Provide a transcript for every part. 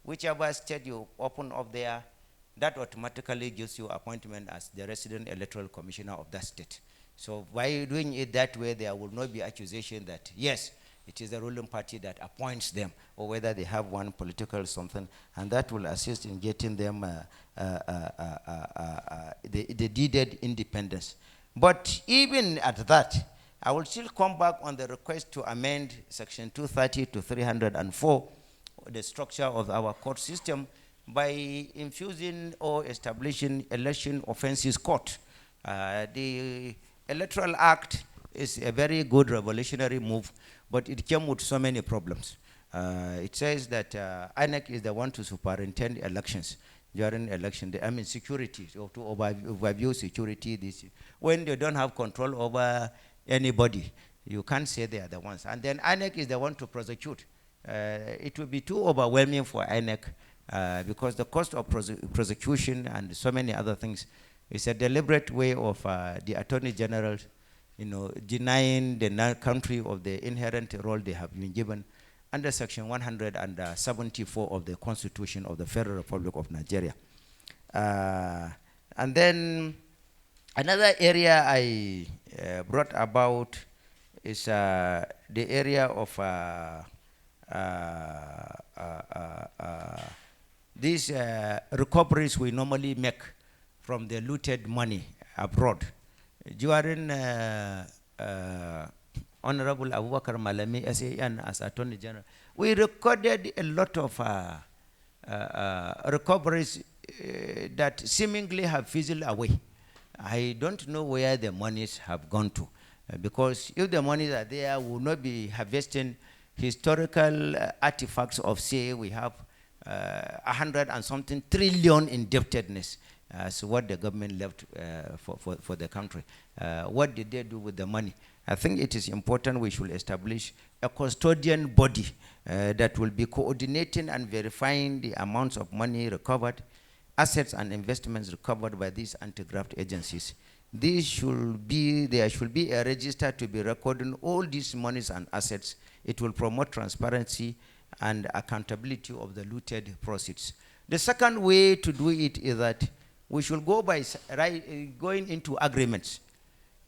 whichever state you open up there, that automatically gives you appointment as the resident electoral commissioner of that state. So by doing it that way, there will not be accusation that, yes, it is the ruling party that appoints them, or whether they have one political something, and that will assist in getting them the deeded independence. But even at that, I will still come back on the request to amend Section 230 to 304, the structure of our court system, by infusing or establishing election offenses court. The Electoral Act is a very good revolutionary move, but it came with so many problems. It says that INEC is the one to superintend elections during election. I mean security, so to overview security. This, when they don't have control over anybody, you can't say they are the ones. And then INEC is the one to prosecute. It will be too overwhelming for INEC because the cost of prosecution and so many other things is a deliberate way of the Attorney General, denying the country of the inherent role they have been given under Section 174 of the Constitution of the Federal Republic of Nigeria. And then another area I brought about is the area of these recoveries we normally make from the looted money abroad. During Honorable Abubakar Malami SAN as Attorney General, we recorded a lot of recoveries that seemingly have fizzled away. I don't know where the monies have gone to, because if the monies are there, we will not be harvesting historical artifacts of, say, we have 100 and something trillion indebtedness. So what the government left for the country. What did they do with the money? I think it is important we should establish a custodian body that will be coordinating and verifying the amounts of money recovered, assets and investments recovered by these anti-graft agencies. There should be a register to be recording all these monies and assets. It will promote transparency and accountability of the looted proceeds. The second way to do it is that we should go by going into agreements.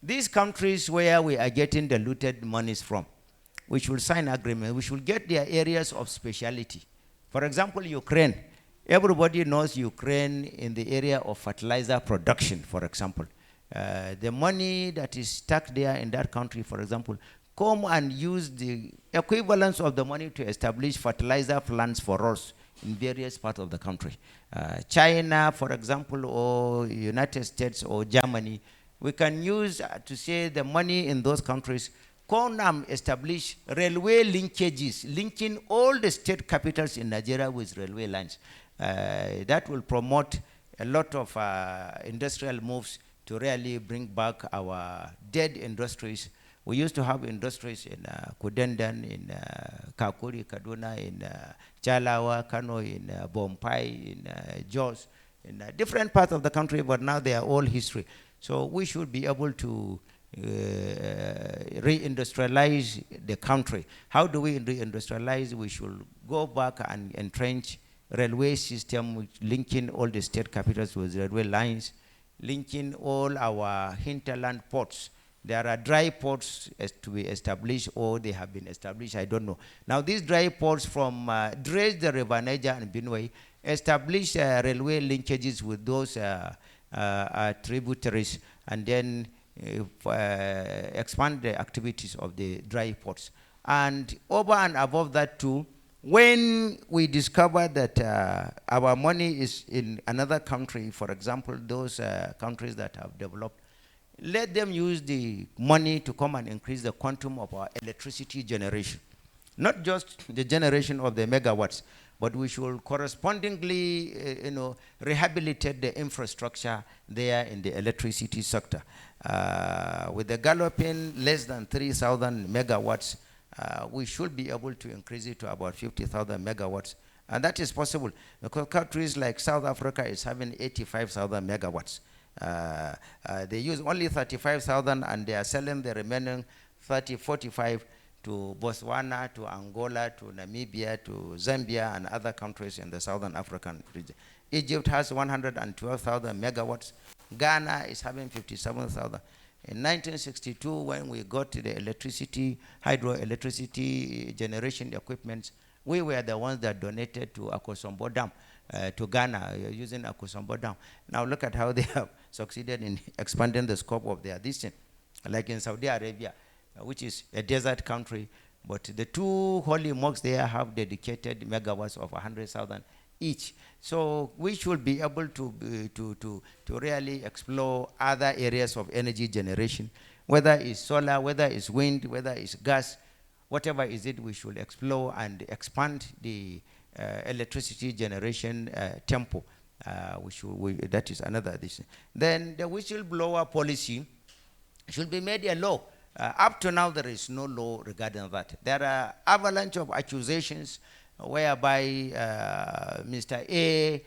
These countries where we are getting the looted monies from, we should sign agreements. We should get their areas of speciality. For example, Ukraine. Everybody knows Ukraine in the area of fertilizer production, for example. The money that is stuck there in that country, for example, come and use the equivalence of the money to establish fertilizer plants for us in various parts of the country. China, for example, or United States or Germany, we can use to say the money in those countries, come and establish railway linkages, linking all the state capitals in Nigeria with railway lines. That will promote a lot of industrial moves to really bring back our dead industries. We used to have industries in Kudendan, in Kakuri, Kaduna, in Chalawa, Kano, in Bompai, in Jos, in different parts of the country, but now they are all history. So we should be able to reindustrialize the country. How do we reindustrialize? We should go back and entrench railway system, linking all the state capitals with railway lines, linking all our hinterland ports. There are dry ports to be established, or they have been established, I don't know. Now these dry ports from Dres, the River Niger and Benue, establish railway linkages with those tributaries, and then expand the activities of the dry ports. And over and above that too, when we discover that our money is in another country, for example, those countries that have developed, let them use the money to come and increase the quantum of our electricity generation. Not just the generation of the megawatts, but we should correspondingly rehabilitate the infrastructure there in the electricity sector. With the galloping less than 3,000 megawatts, we should be able to increase it to about 50,000 megawatts. And that is possible because countries like South Africa is having 85,000 megawatts. They use only 35,000 and they are selling the remaining 45 to Botswana, to Angola, to Namibia, to Zambia, and other countries in the Southern African region. Egypt has 112,000 megawatts. Ghana is having 57,000. In 1962, when we got the electricity, hydroelectricity generation equipment, we were the ones that donated to Akosombo Dam, to Ghana, using Akosombo Dam. Now look at how they have succeeded in expanding the scope of their distance. Like in Saudi Arabia, which is a desert country, but the two holy mosques there have dedicated megawatts of 100,000 each. So we should be able to really explore other areas of energy generation, whether it's solar, whether it's wind, whether it's gas, whatever is it, we should explore and expand the electricity generation tempo. That is another addition. Then the whistleblower policy should be made a law. Up to now, there is no law regarding that. There are avalanche of accusations whereby Mr. A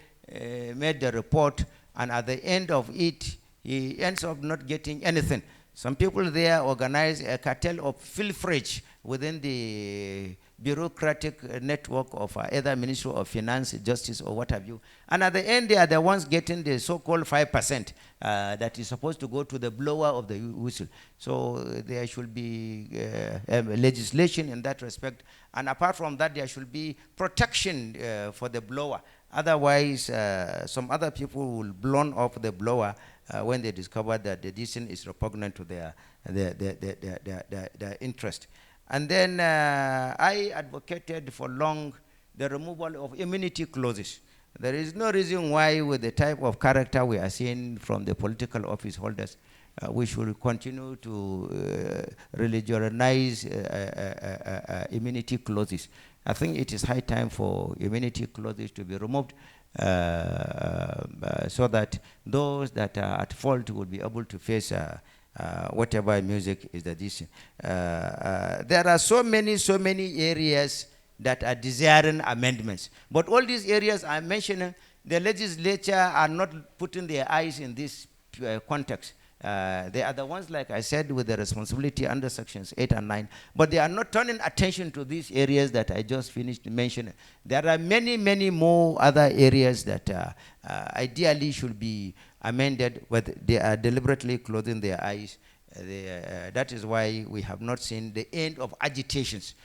made the report, and at the end of it, he ends up not getting anything. Some people there organize a cartel of filthrage within the bureaucratic network of either Ministry of Finance, Justice, or what have you. And at the end, they are the ones getting the so-called 5% that is supposed to go to the blower of the whistle. So there should be legislation in that respect. And apart from that, there should be protection for the blower. Otherwise, some other people will blow off the blower when they discover that the decision is repugnant to their interest. And then I advocated for long the removal of immunity clauses. There is no reason why, with the type of character we are seeing from the political office holders, we should continue to religionize immunity clauses. I think it is high time for immunity clauses to be removed so that those that are at fault will be able to face whatever music is the decision. There are so many areas that are desiring amendments. But all these areas I'm mentioning, the legislature are not putting their eyes in this context. They are the ones, like I said, with the responsibility under sections 8 and 9, but they are not turning attention to these areas that I just finished mentioning. There are many more other areas that ideally should be amended, but they are deliberately closing their eyes. That is why we have not seen the end of agitations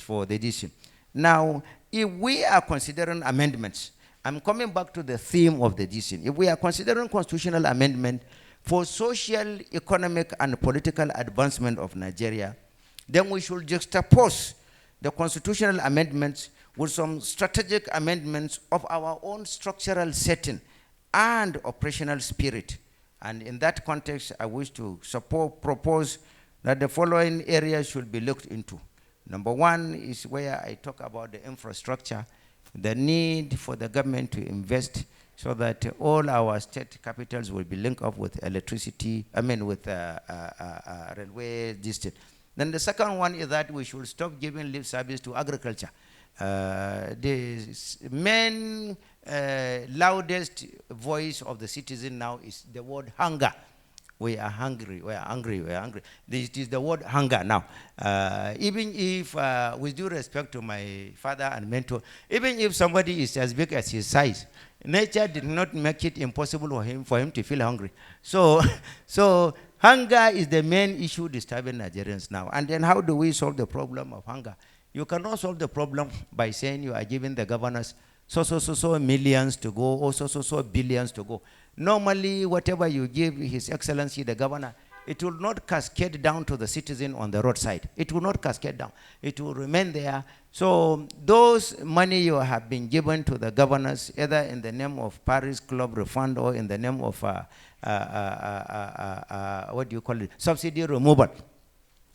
for the decision. Now, if we are considering amendments, I'm coming back to the theme of the decision. If we are considering constitutional amendment for social, economic, and political advancement of Nigeria, then we should juxtapose the constitutional amendments with some strategic amendments of our own structural setting and operational spirit. And in that context, I wish to propose that the following areas should be looked into. Number one is where I talk about the infrastructure, the need for the government to invest so that all our state capitals will be linked up with electricity, with railway distance. Then the second one is that we should stop giving lip service to agriculture. The main loudest voice of the citizen now is the word hunger. We are hungry, we are hungry, we are hungry. It is the word hunger now. Even if, with due respect to my father and mentor, even if somebody is as big as his size, nature did not make it impossible for him to feel hungry. So hunger is the main issue disturbing Nigerians now. And then how do we solve the problem of hunger? You cannot solve the problem by saying you are giving the governors so millions to go, or so billions to go. Normally, whatever you give His Excellency the governor, it will not cascade down to the citizen on the roadside. It will not cascade down. It will remain there. So those money you have been given to the governors, either in the name of Paris Club refund or in the name of what do you call it, subsidy removal.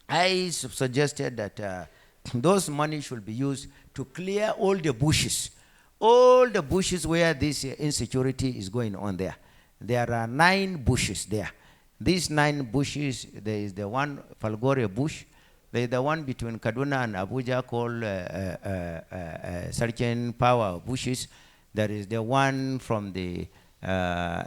I suggested that those money should be used to clear all the bushes where this insecurity is going on there. There are 9 bushes there. These 9 bushes, there is the one, Falgore bush. There is the one between Kaduna and Abuja called Sergeant Power bushes. There is the one from the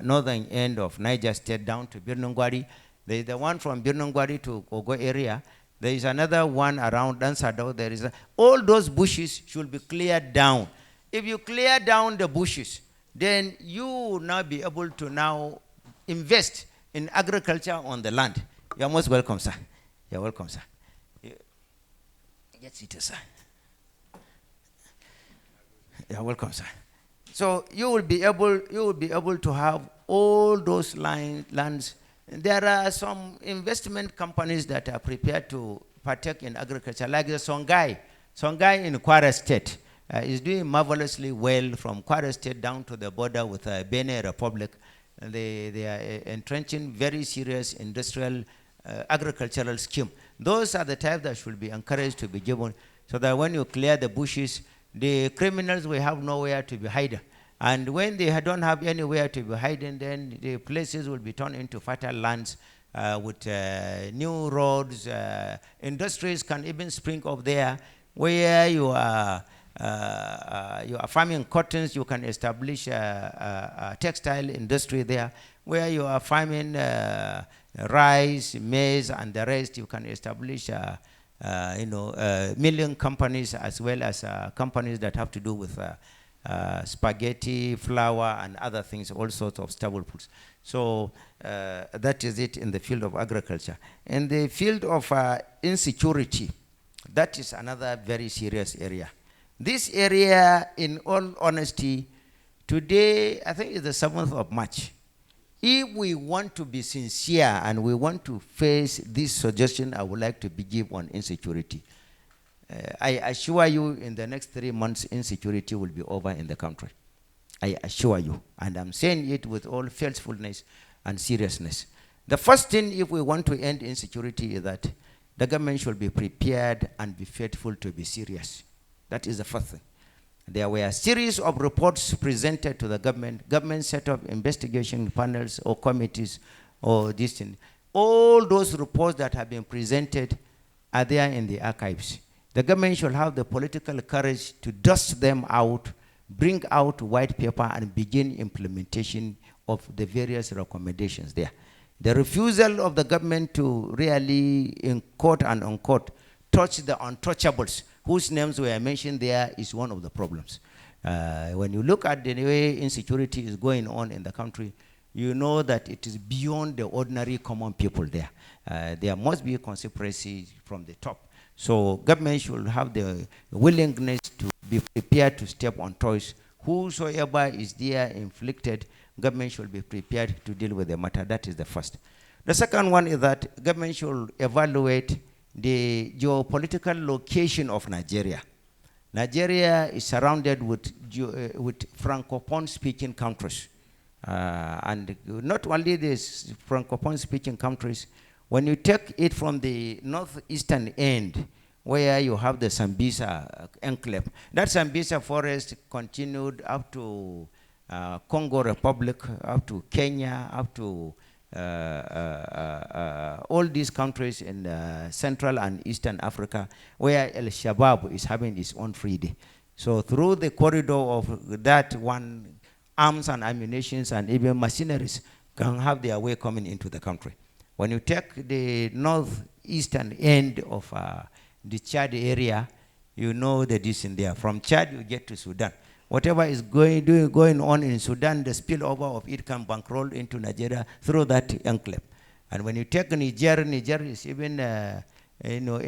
northern end of Niger State down to Birnungwari. There is the one from Birnungwari to Kogo area. There is another one around Dansadao. There is all those bushes should be cleared down. If you clear down the bushes, then you will now be able to now invest in agriculture on the land. You are most welcome, sir. You are welcome, sir. Get seated, sir. You are welcome, sir. So you will be able to have all those lands. There are some investment companies that are prepared to partake in agriculture, like the Songhai. Songhai in Kwara State is doing marvelously well from Kwara State down to the border with Benin Republic. They are entrenching very serious industrial agricultural scheme. Those are the type that should be encouraged to be given, so that when you clear the bushes, the criminals will have nowhere to be hidden. And when they don't have anywhere to be hidden, then the places will be turned into fertile lands with new roads. Industries can even spring up there. Where you are farming cottons, you can establish a textile industry there. Where you are farming rice, maize, and the rest, you can establish milling companies, as well as companies that have to do with spaghetti, flour, and other things, all sorts of staple foods. So that is it in the field of agriculture. In the field of insecurity, that is another very serious area. This area, in all honesty, today, I think it's the 7th of March. If we want to be sincere and we want to face this suggestion I would like to give on insecurity, I assure you in the next 3 months, insecurity will be over in the country. I assure you. And I'm saying it with all faithfulness and seriousness. The first thing, if we want to end insecurity, is that the government should be prepared and be faithful to be serious. That is the first thing. There were a series of reports presented to the government. Government set up investigation panels or committees or this thing. All those reports that have been presented are there in the archives. The government should have the political courage to dust them out, bring out white paper, and begin implementation of the various recommendations there. The refusal of the government to really, in quote and unquote, touch the untouchables, whose names were mentioned there, is one of the problems. When you look at the way insecurity is going on in the country, you know that it is beyond the ordinary common people there. There must be a conspiracy from the top. So government should have the willingness to be prepared to step on toes. Whosoever is there inflicted, government should be prepared to deal with the matter. That is the first. The second one is that government should evaluate the geopolitical location of Nigeria. Nigeria is surrounded with Francophone-speaking countries. And not only these Francophone-speaking countries, when you take it from the northeastern end, where you have the Sambisa enclave, that Sambisa forest continued up to Congo Republic, up to Kenya, up to all these countries in Central and Eastern Africa, where El Shabaab is having its own free day. So through the corridor of that one, arms and ammunitions and even machineries can have their way coming into the country. When you take the northeastern end of the Chad area, you know the distance there. From Chad, you get to Sudan. Whatever is going on in Sudan, the spillover of it can bankroll into Nigeria through that enclave. And when you take Niger, Niger is even a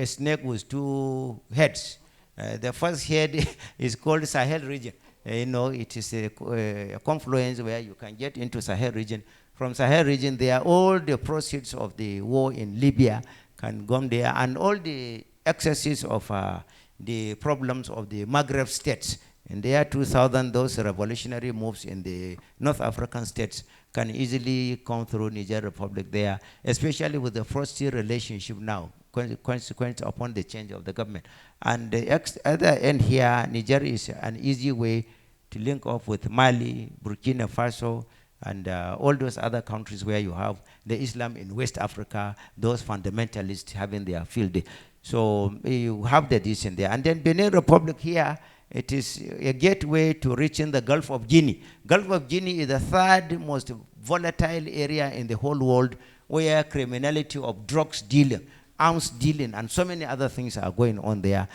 snake with two heads. The first head is called Sahel region. It is a confluence where you can get into Sahel region. From Sahel region, there are all the proceeds of the war in Libya can go there, and all the excesses of the problems of the Maghreb states. In the year 2000, those revolutionary moves in the North African states can easily come through Niger Republic there, especially with the frosty relationship now, consequent upon the change of the government. And the other end here, Niger is an easy way to link up with Mali, Burkina Faso, and all those other countries where you have the Islam in West Africa, those fundamentalists having their field day. So you have the this in there. And then Benin Republic here, it is a gateway to reaching the Gulf of Guinea. Gulf of Guinea is the third most volatile area in the whole world, where criminality of drugs dealing arms dealing, and so many other things are going on there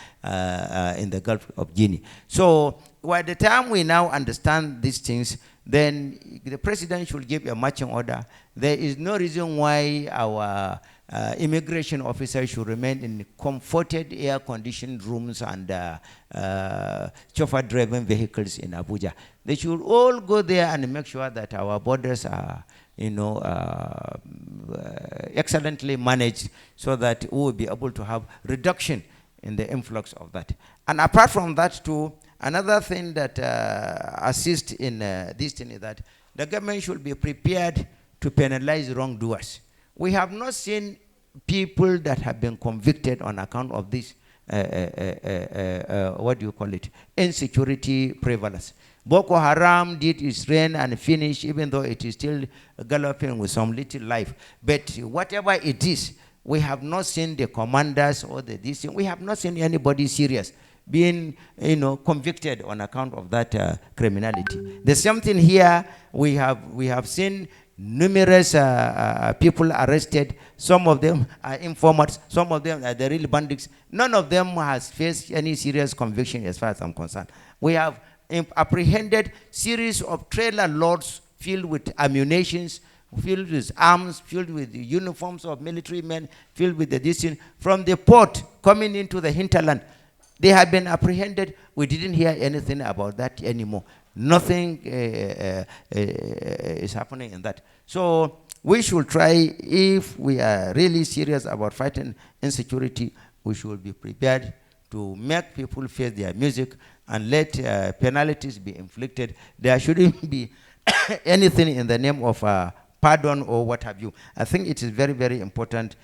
in the Gulf of Guinea. So by the time we now understand these things, then the president should give a marching order. There is no reason why our immigration officers should remain in comforted air-conditioned rooms and chauffeur-driven vehicles in Abuja. They should all go there and make sure that our borders are, excellently managed, so that we will be able to have reduction in the influx of that. And apart from that too, another thing that assists in this thing is that the government should be prepared to penalize wrongdoers. We have not seen people that have been convicted on account of this, what do you call it, insecurity prevalence. Boko Haram did its reign and finish, even though it is still galloping with some little life. But whatever it is, we have not seen the commanders or this. We have not seen anybody serious being, convicted on account of that criminality. The same thing here. We have seen numerous people arrested. Some of them are informers. Some of them are the real bandits. None of them has faced any serious conviction, as far as I'm concerned. We have apprehended series of trailer loads filled with ammunitions, filled with arms, filled with the uniforms of military men, filled with the distance from the port coming into the hinterland. They have been apprehended. We didn't hear anything about that anymore. Nothing is happening in that. So we should try, if we are really serious about fighting insecurity, we should be prepared to make people face their music and let penalties be inflicted. There shouldn't be anything in the name of pardon or what have you. I think it is very, very important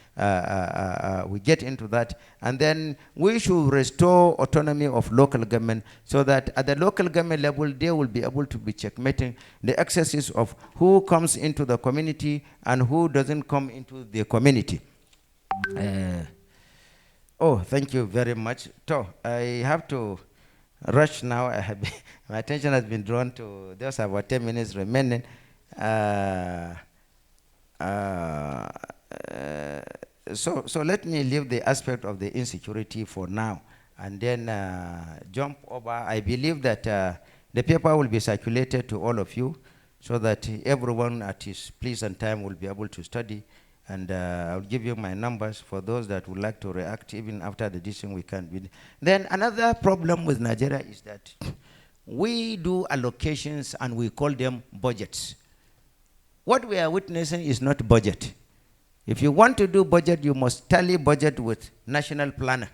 we get into that. And then we should restore autonomy of local government, so that at the local government level, they will be able to be checkmating the excesses of who comes into the community and who doesn't come into the community. Thank you very much. So I have to rush now. My attention has been drawn to, there's about 10 minutes remaining. So let me leave the aspect of the insecurity for now, and then jump over. I believe that the paper will be circulated to all of you, so that everyone at his place and time will be able to study. And I'll give you my numbers for those that would like to react. Even after the decision, we can't be. Then another problem with Nigeria is that we do allocations and we call them budgets. What we are witnessing is not budget. If you want to do budget, you must tally budget with national planner.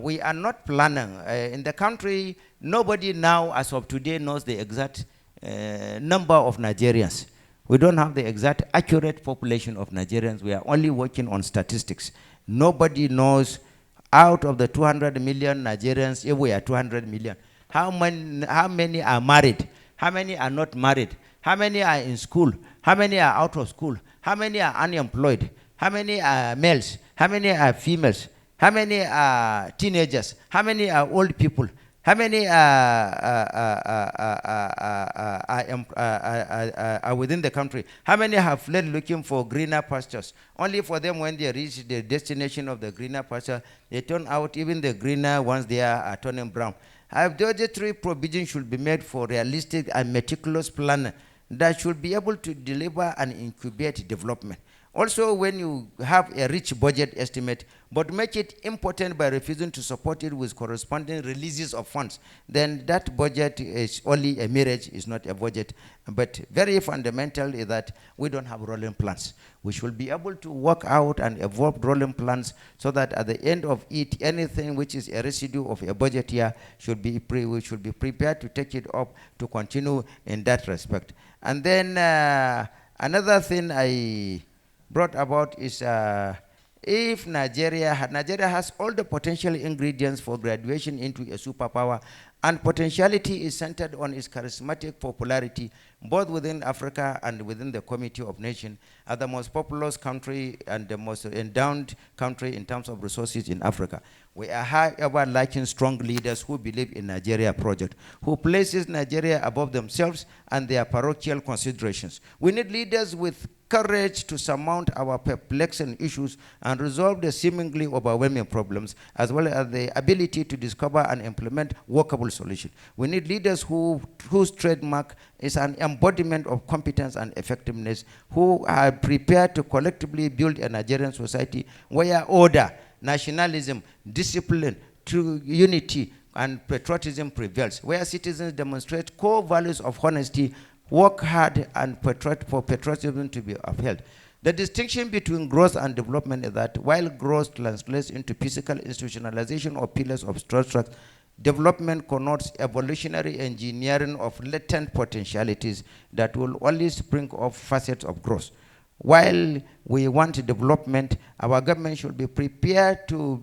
We are not planning. In the country, nobody now, as of today, knows the exact number of Nigerians. We don't have the exact accurate population of Nigerians. We are only working on statistics. Nobody knows, out of the 200 million Nigerians, if we are 200 million, how many are married, how many are not married, how many are in school, how many are out of school, how many are unemployed, how many are males, how many are females, how many are teenagers, how many are old people, how many are within the country, how many have fled looking for greener pastures, only for them when they reach the destination of the greener pasture, they turn out even the greener ones there are turning brown. Budgetary provision should be made for realistic and meticulous plan that should be able to deliver and incubate development. Also, when you have a rich budget estimate, but make it important by refusing to support it with corresponding releases of funds, then that budget is only a mirage, is not a budget. But very fundamental is that we don't have rolling plans. We should be able to work out and evolve rolling plans, so that at the end of it, anything which is a residue of a budget year we should be prepared to take it up to continue in that respect. And then another thing I brought about is if Nigeria has all the potential ingredients for graduation into a superpower, And potentiality is centered on its charismatic popularity, both within Africa and within the Community of Nations, as the most populous country and the most endowed country in terms of resources in Africa. We are, however, lacking strong leaders who believe in Nigeria project, who places Nigeria above themselves and their parochial considerations. We need leaders with courage to surmount our perplexing issues and resolve the seemingly overwhelming problems, as well as the ability to discover and implement workable solutions. We need leaders whose trademark is an embodiment of competence and effectiveness, who are prepared to collectively build a Nigerian society where order, nationalism, discipline, true unity, and patriotism prevails, where citizens demonstrate core values of honesty, work hard, and for patriotism to be upheld. The distinction between growth and development is that while growth translates into physical institutionalization of pillars of structure, development connotes evolutionary engineering of latent potentialities that will only spring off facets of growth. While we want development, our government should be prepared to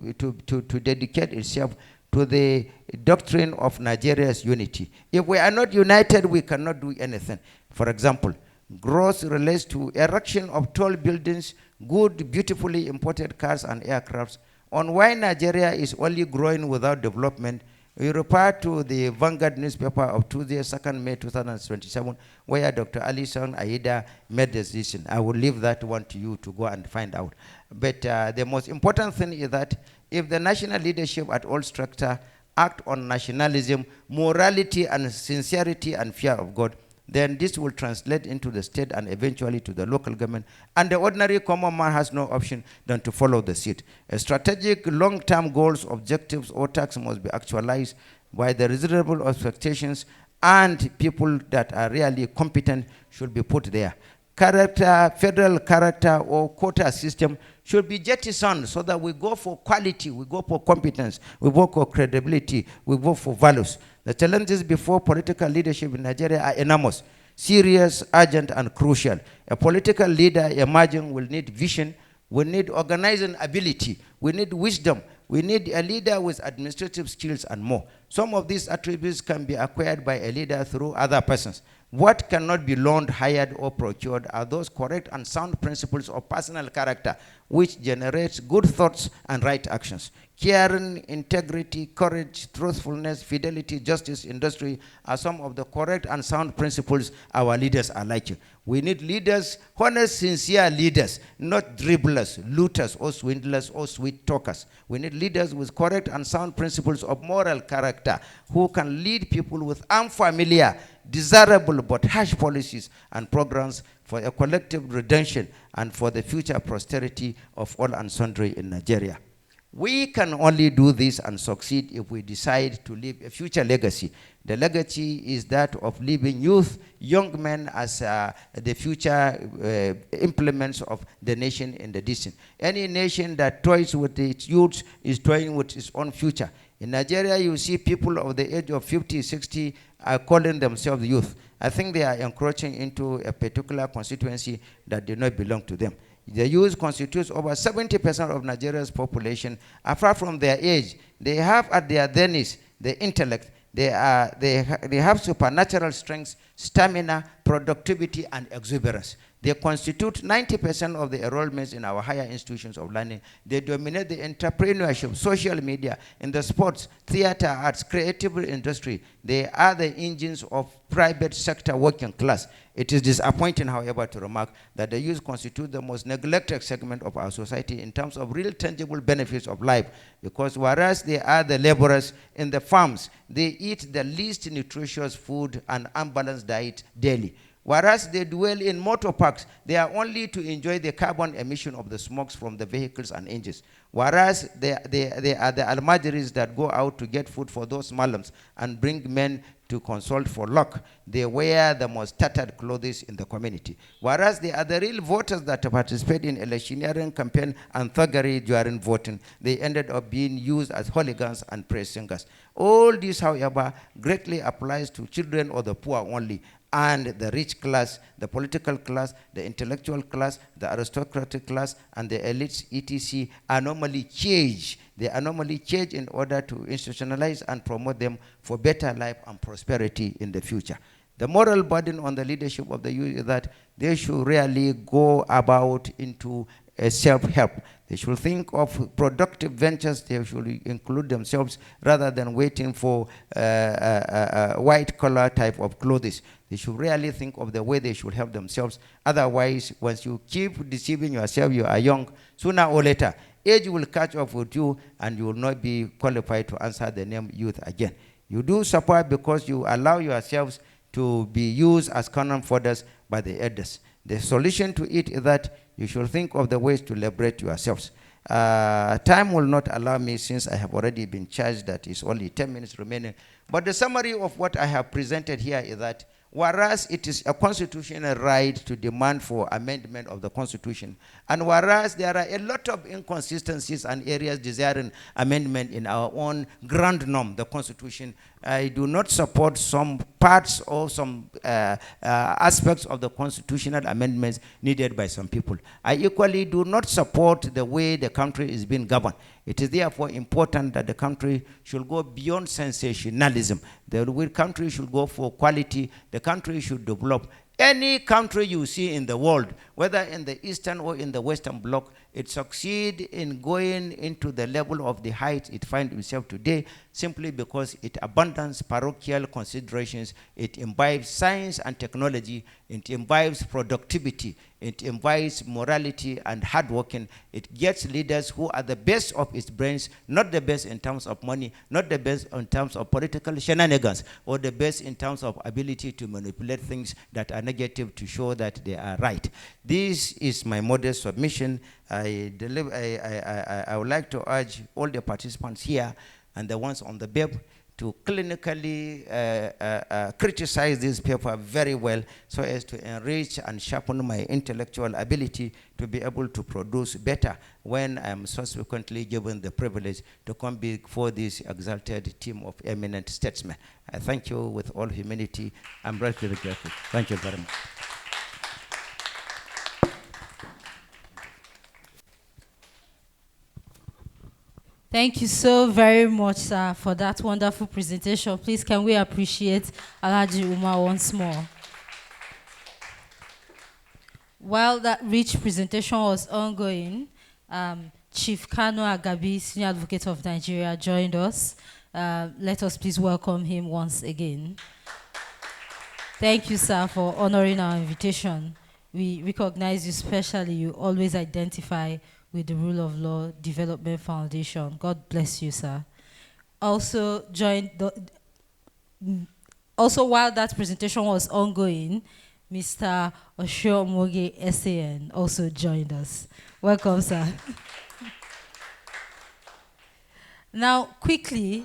dedicate itself to the doctrine of Nigeria's unity. If we are not united, we cannot do anything. For example, growth relates to erection of tall buildings, good, beautifully imported cars and aircrafts. On why Nigeria is only growing without development, we refer to the Vanguard newspaper of Tuesday, 2nd May 2027, where Dr. Alison Aida made the decision. I will leave that one to you to go and find out. But the most important thing is that if the national leadership at all structure act on nationalism, morality, and sincerity and fear of God, then this will translate into the state and eventually to the local government. And the ordinary common man has no option than to follow the seat. A strategic long-term goals, objectives, or tasks must be actualized by the reasonable expectations, and people that are really competent should be put there. Federal character or quota system should be jettisoned so that we go for quality, we go for competence, we go for credibility, we go for values. The challenges before political leadership in Nigeria are enormous, serious, urgent, and crucial. A political leader emerging will need vision, we need organizing ability, we need wisdom, we need a leader with administrative skills and more. Some of these attributes can be acquired by a leader through other persons. What cannot be loaned, hired, or procured are those correct and sound principles of personal character which generates good thoughts and right actions. Caring, integrity, courage, truthfulness, fidelity, justice, industry are some of the correct and sound principles our leaders are like. We need leaders, honest, sincere leaders, not dribblers, looters, or swindlers, or sweet talkers. We need leaders with correct and sound principles of moral character who can lead people with unfamiliar, desirable but harsh policies and programs for a collective redemption and for the future prosperity of all and sundry in Nigeria. We can only do this and succeed if we decide to leave a future legacy. The legacy is that of leaving youth, young men as the future implements of the nation in the distant. Any nation that toys with its youth is toying with its own future. In Nigeria, you see people of the age of 50, 60 are calling themselves youth. I think they are encroaching into a particular constituency that do not belong to them. The youth constitutes over 70% of Nigeria's population. Apart from their age, they have at their zenith the intellect. They have supernatural strength, stamina, productivity, and exuberance. They constitute 90% of the enrollments in our higher institutions of learning. They dominate the entrepreneurship, social media, in the sports, theater, arts, creative industry. They are the engines of private sector working class. It is disappointing, however, to remark that the youth constitute the most neglected segment of our society in terms of real tangible benefits of life, because whereas they are the laborers in the farms, they eat the least nutritious food and unbalanced diet daily. Whereas they dwell in motor parks, they are only to enjoy the carbon emission of the smokes from the vehicles and engines. Whereas they are the almajiris that go out to get food for those malams and bring men to consult for luck. They wear the most tattered clothes in the community. Whereas they are the real voters that participate in electioneering campaign and thuggery during voting. They ended up being used as hooligans and praise singers. All this, however, greatly applies to children or the poor only. and the rich class, the political class, the intellectual class, the aristocratic class, and the elites, etc., are normally caged. They are normally caged in order to institutionalize and promote them for better life and prosperity in the future. The moral burden on the leadership of the youth is that they should really go about into self-help. They should think of productive ventures. They should include themselves rather than waiting for white-collar type of clothes. They should really think of the way they should help themselves. Otherwise, once you keep deceiving yourself, you are young, sooner or later, age will catch up with you and you will not be qualified to answer the name youth again. You do suffer because you allow yourselves to be used as cannon fodder by the elders. The solution to it is that you should think of the ways to liberate yourselves. Time will not allow me, since I have already been charged that it's only 10 minutes remaining. But the summary of what I have presented here is that whereas it is a constitutional right to demand for amendment of the Constitution, and whereas there are a lot of inconsistencies and areas desiring amendment in our own grand norm, the Constitution, I do not support some parts or some aspects of the constitutional amendments needed by some people. I equally do not support the way the country is being governed. It is therefore important that the country should go beyond sensationalism. The country should go for quality. The country should develop. Any country you see in the world, whether in the Eastern or in the Western Bloc, it succeeds in going into the level of the height it finds itself today simply because it abandons parochial considerations, it imbibes science and technology, it imbibes productivity, it imbibes morality and hard working. It gets leaders who are the best of its brains, not the best in terms of money, not the best in terms of political shenanigans, or the best in terms of ability to manipulate things that are negative to show that they are right. This is my modest submission. I would like to urge all the participants here and the ones on the web to clinically criticize this paper very well so as to enrich and sharpen my intellectual ability to be able to produce better when I am subsequently given the privilege to come before this exalted team of eminent statesmen. I thank you with all humility. I'm very grateful. Thank you very much. Thank you so very much, sir, for that wonderful presentation. Please, can we appreciate Alhaji Umar once more? While that rich presentation was ongoing, Chief Kano Agabi, Senior Advocate of Nigeria, joined us. Let us please welcome him once again. Thank you, sir, for honoring our invitation. We recognize you specially. You always identify with the Rule of Law Development Foundation. God bless you, sir. Also while that presentation was ongoing, Mr. Oshomoge SAN also joined us. Welcome, sir. Now, quickly,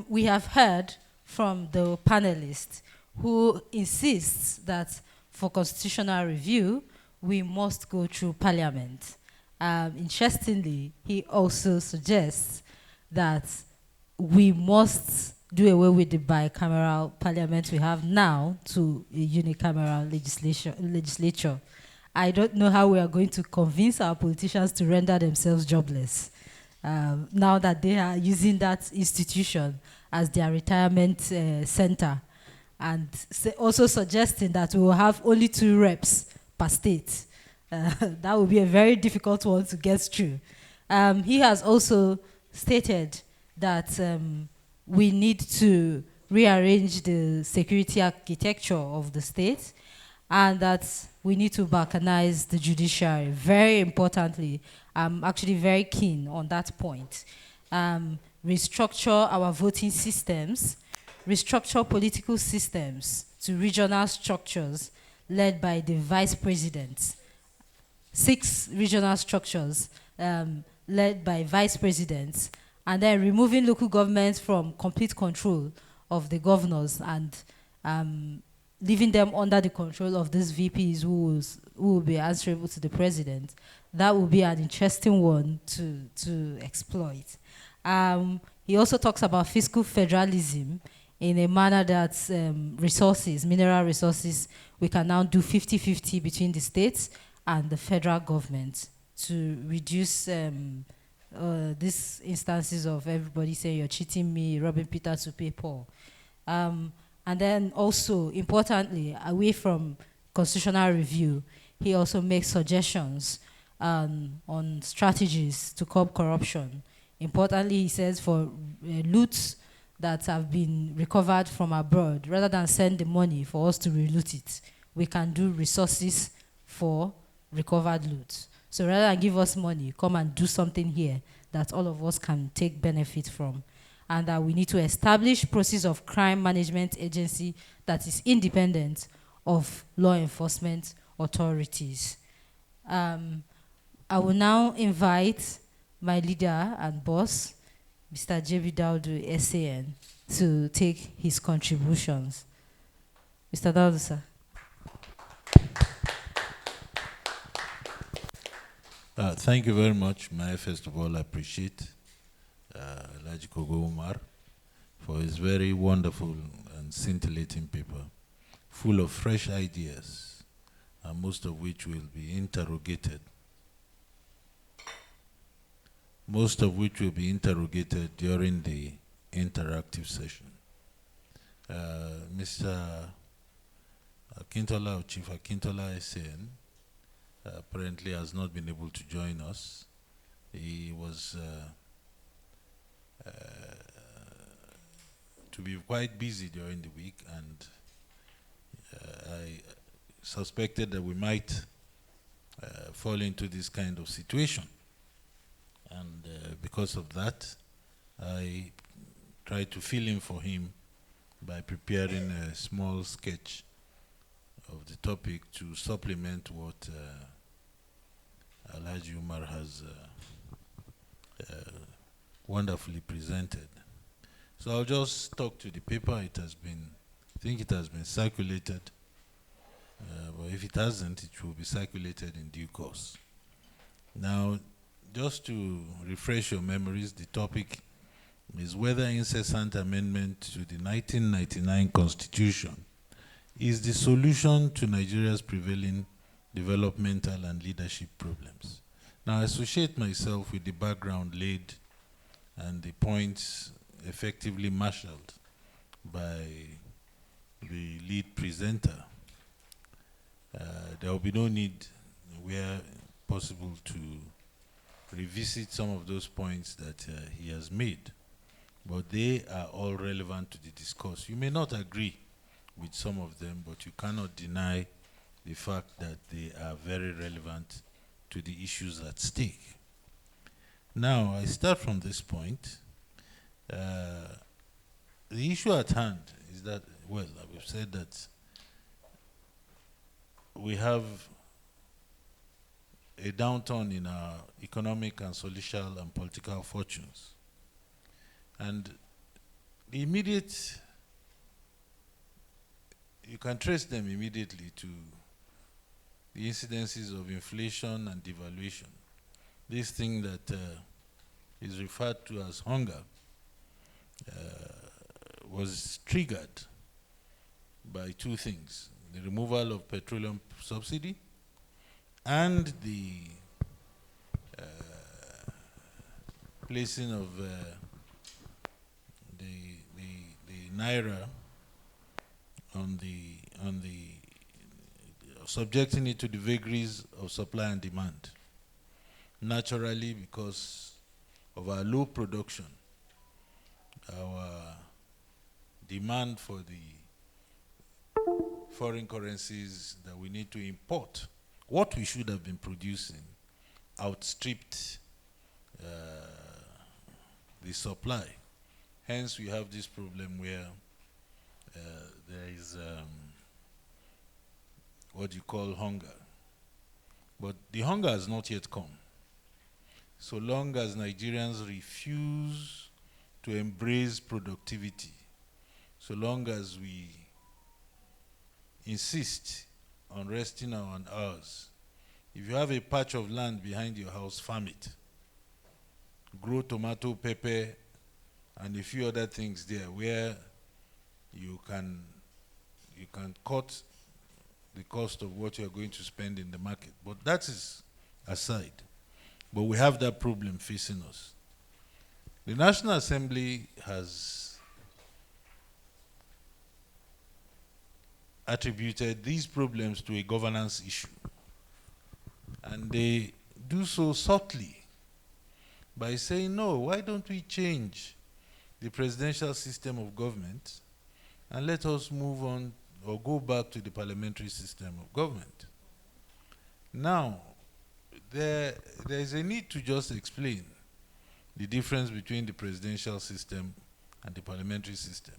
we have heard from the panelists who insists that for constitutional review, we must go through Parliament. Interestingly, he also suggests that we must do away with the bicameral parliament we have now to a unicameral legislature. I don't know how we are going to convince our politicians to render themselves jobless now that they are using that institution as their retirement center, and also suggesting that we will have only 2 reps per state. That will be a very difficult one to get through. He has also stated that we need to rearrange the security architecture of the state, and that we need to balkanize the judiciary. Very importantly, I'm actually very keen on that point. Restructure our voting systems, restructure political systems to regional structures led by the vice presidents. 6 regional structures led by vice presidents, and then removing local governments from complete control of the governors and leaving them under the control of these VPs who will be answerable to the president. That will be an interesting one to exploit. He also talks about fiscal federalism in a manner that resources, mineral resources, we can now do 50-50 between the states and the federal government to reduce these instances of everybody saying you're cheating me, robbing Peter to pay Paul. And then also, importantly, away from constitutional review, he also makes suggestions on strategies to curb corruption. Importantly, he says for loot that have been recovered from abroad, rather than send the money for us to reloot it, we can do resources for recovered loot. So rather than give us money, come and do something here that all of us can take benefit from. And that we need to establish process of crime management agency that is independent of law enforcement authorities. I will now invite my leader and boss, Mr. J.B. Daudu, SAN, to take his contributions. Mr. Daudu, sir. Thank you very much. First of all, I appreciate Alhaji Kogo Umar for his very wonderful and scintillating paper, full of fresh ideas, and most of which will be interrogated. Most of which will be interrogated during the interactive session. Mr. Akintola, or Chief Akintola SAN, apparently has not been able to join us. He was to be quite busy during the week, and I suspected that we might fall into this kind of situation. And because of that, I tried to fill in for him by preparing a small sketch of the topic to supplement what Alhaji Umar has wonderfully presented. So I'll just talk to the paper. It has been, I think it has been circulated, but if it hasn't, it will be circulated in due course. Now, just to refresh your memories, the topic is whether incessant amendment to the 1999 Constitution is the solution to Nigeria's prevailing developmental and leadership problems. Now, I associate myself with the background laid and the points effectively marshaled by the lead presenter. There will be no need, where possible, to revisit some of those points that he has made, but they are all relevant to the discourse. You may not agree with some of them, but you cannot deny the fact that they are very relevant to the issues at stake. Now, I start from this point. The issue at hand is that, well, we've said that we have a downturn in our economic and social and political fortunes. And the immediate, you can trace them immediately to the incidences of inflation and devaluation. This thing that is referred to as hunger was triggered by two things: the removal of petroleum subsidy and the placing of the naira on the subjecting it to the vagaries of supply and demand. Naturally, because of our low production, our demand for the foreign currencies that we need to import, what we should have been producing, outstripped the supply. Hence, we have this problem where there is what you call hunger. But the hunger has not yet come. So long as Nigerians refuse to embrace productivity, so long as we insist on resting on ours, if you have a patch of land behind your house, farm it. Grow tomato, pepper, and a few other things there where you can cut the cost of what you are going to spend in the market. But that is aside. But we have that problem facing us. The National Assembly has attributed these problems to a governance issue. And they do so subtly by saying, no, why don't we change the presidential system of government and let us move on or go back to the parliamentary system of government. Now, there is a need to just explain the difference between the presidential system and the parliamentary system.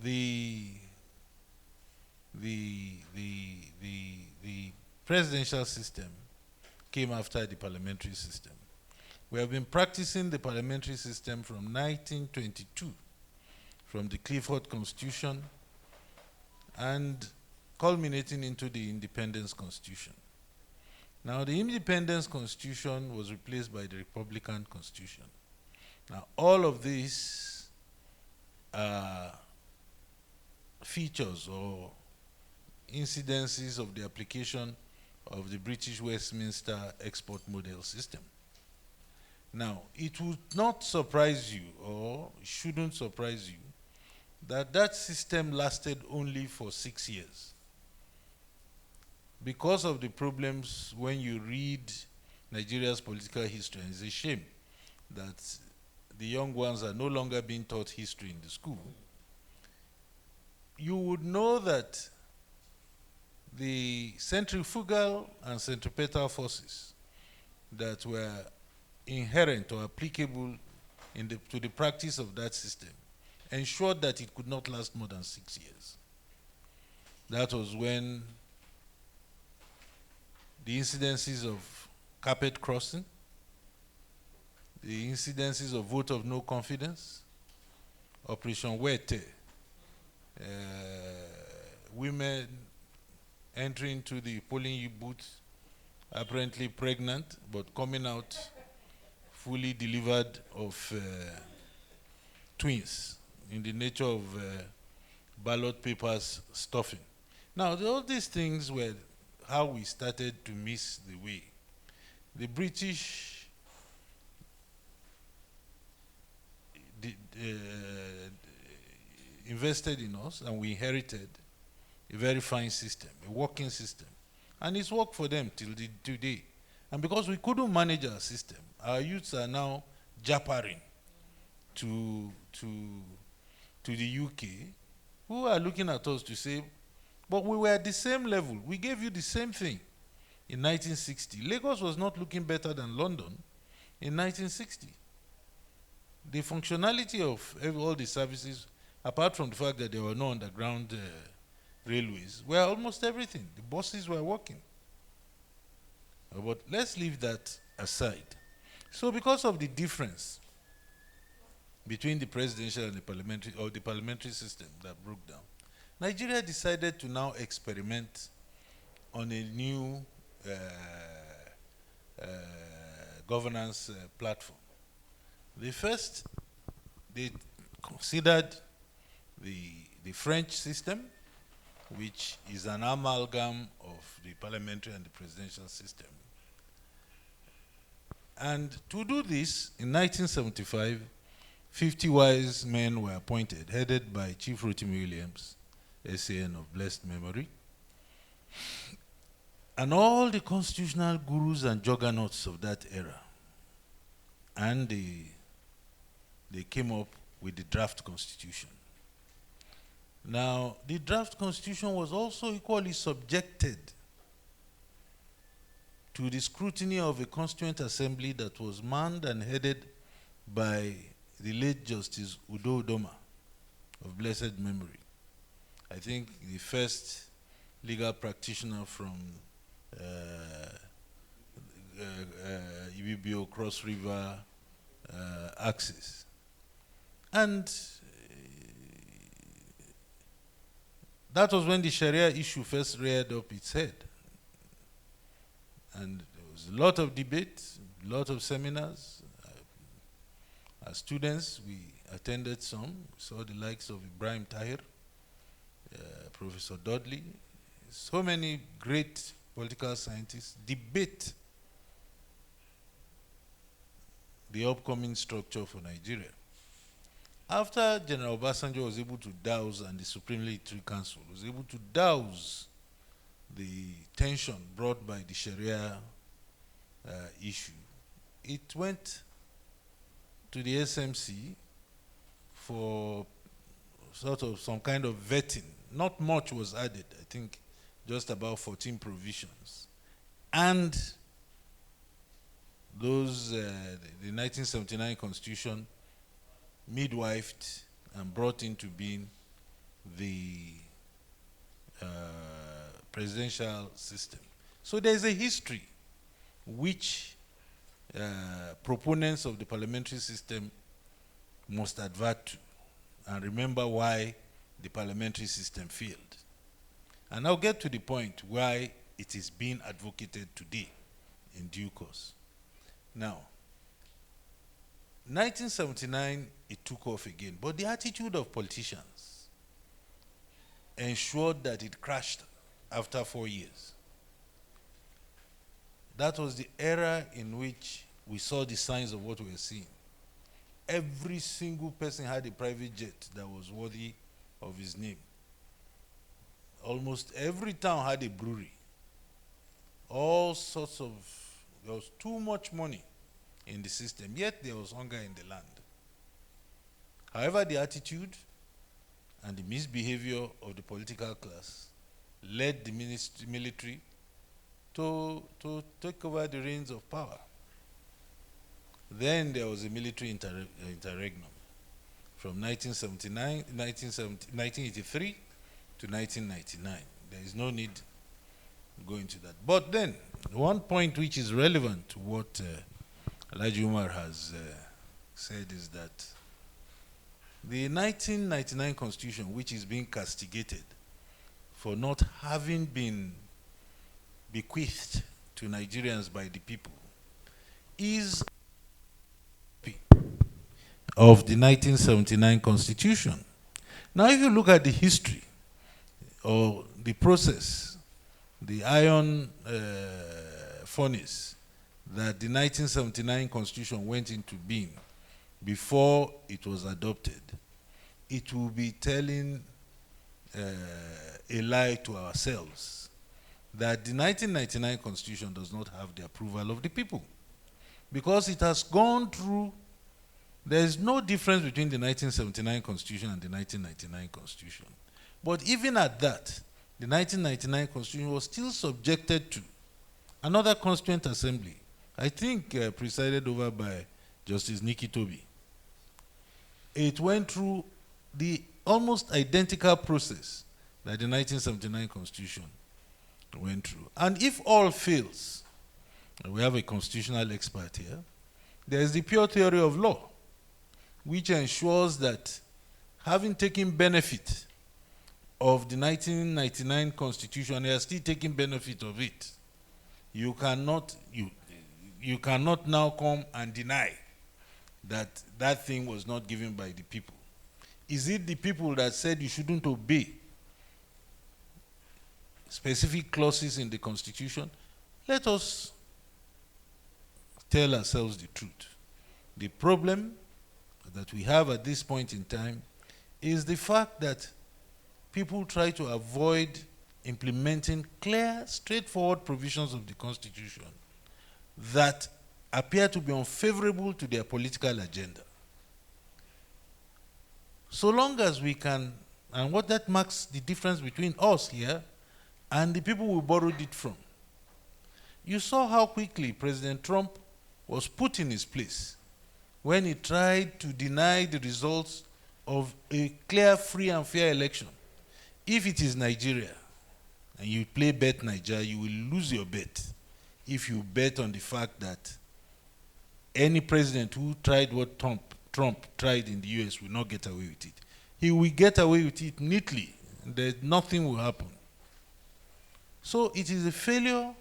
The presidential system came after the parliamentary system. We have been practicing the parliamentary system from 1922, from the Clifford Constitution and culminating into the Independence Constitution. Now, the Independence Constitution was replaced by the Republican Constitution. Now, all of these features or incidences of the application of the British Westminster export model system. Now, it would not surprise you, or shouldn't surprise you, that that system lasted only for 6 years. Because of the problems when you read Nigeria's political history, and it's a shame that the young ones are no longer being taught history in the school, you would know that the centrifugal and centripetal forces that were inherent or applicable to the practice of that system ensured that it could not last more than 6 years. That was when the incidences of carpet crossing, the incidences of vote of no confidence, Operation Wete, women entering to the polling booth apparently pregnant but coming out fully delivered of twins in the nature of ballot papers stuffing. Now, all these things were how we started to miss the way. The British invested in us, and we inherited a very fine system, a working system. And it's worked for them till today. And because we couldn't manage our system, our youths are now jappering to the UK, who are looking at us to say, but we were at the same level. We gave you the same thing in 1960. Lagos was not looking better than London in 1960. The functionality of all the services, apart from the fact that there were no underground railways, were almost everything. The buses were working. But let's leave that aside. So because of the difference between the presidential and the parliamentary, or the parliamentary system that broke down, Nigeria decided to now experiment on a new governance platform. They considered the French system, which is an amalgam of the parliamentary and the presidential system. And to do this, in 1975, 50 wise men were appointed, headed by Chief Rotimi Williams, SAN of blessed memory. And all the constitutional gurus and juggernauts of that era. And they came up with the draft constitution. Now, the draft constitution was also equally subjected to the scrutiny of a constituent assembly that was manned and headed by the late Justice Udo Udoma of blessed memory. I think the first legal practitioner from Ibibio Cross River axis. And that was when the Sharia issue first reared up its head. And there was a lot of debate, a lot of seminars. As students, we attended some, saw the likes of Ibrahim Tahir, Professor Dudley, so many great political scientists debate the upcoming structure for Nigeria. After General Obasanjo was able to douse, and the Supreme Military Council was able to douse the tension brought by the Sharia issue, it went to the SMC for sort of some kind of vetting. Not much was added, I think just about 14 provisions. And those, the 1979 Constitution midwifed and brought into being the presidential system. So there is a history which proponents of the parliamentary system must advert to and remember why the parliamentary system failed. And I'll get to the point why it is being advocated today in due course. Now, 1979, it took off again, but the attitude of politicians ensured that it crashed after 4 years. That was the era in which we saw the signs of what we were seeing. Every single person had a private jet that was worthy of his name. Almost every town had a brewery. All sorts of, there was too much money in the system, yet there was hunger in the land. However, the attitude and the misbehavior of the political class led the military to take over the reins of power. Then there was a military interregnum from 1983 to 1999. There is no need to go into that. But then, one point which is relevant to what Alhaji Umar has said is that the 1999 Constitution, which is being castigated for not having been bequeathed to Nigerians by the people, is of the 1979 Constitution. Now, if you look at the history or the process, the iron furnace that the 1979 Constitution went into being before it was adopted, it will be telling a lie to ourselves that the 1999 Constitution does not have the approval of the people, because it has gone through. There is no difference between the 1979 Constitution and the 1999 Constitution. But even at that, the 1999 Constitution was still subjected to another Constituent Assembly, I think presided over by Justice Nikki Toby. It went through the almost identical process that the 1979 Constitution went through. And if all fails, and we have a constitutional expert here, there is the pure theory of law, which ensures that having taken benefit of the 1999 Constitution, they are still taking benefit of it. You cannot now come and deny that that thing was not given by the people. Is it the people that said you shouldn't obey specific clauses in the Constitution? Let us tell ourselves the truth. The problem that we have at this point in time is the fact that people try to avoid implementing clear, straightforward provisions of the Constitution that appear to be unfavorable to their political agenda. So long as we can, and what that marks the difference between us here and the people we borrowed it from. You saw how quickly President Trump was put in his place when he tried to deny the results of a clear, free, and fair election. If it is Nigeria, and you play bet Nigeria, you will lose your bet if you bet on the fact that any president who tried what Trump tried in the US will not get away with it. He will get away with it neatly, and nothing will happen. So it is a failure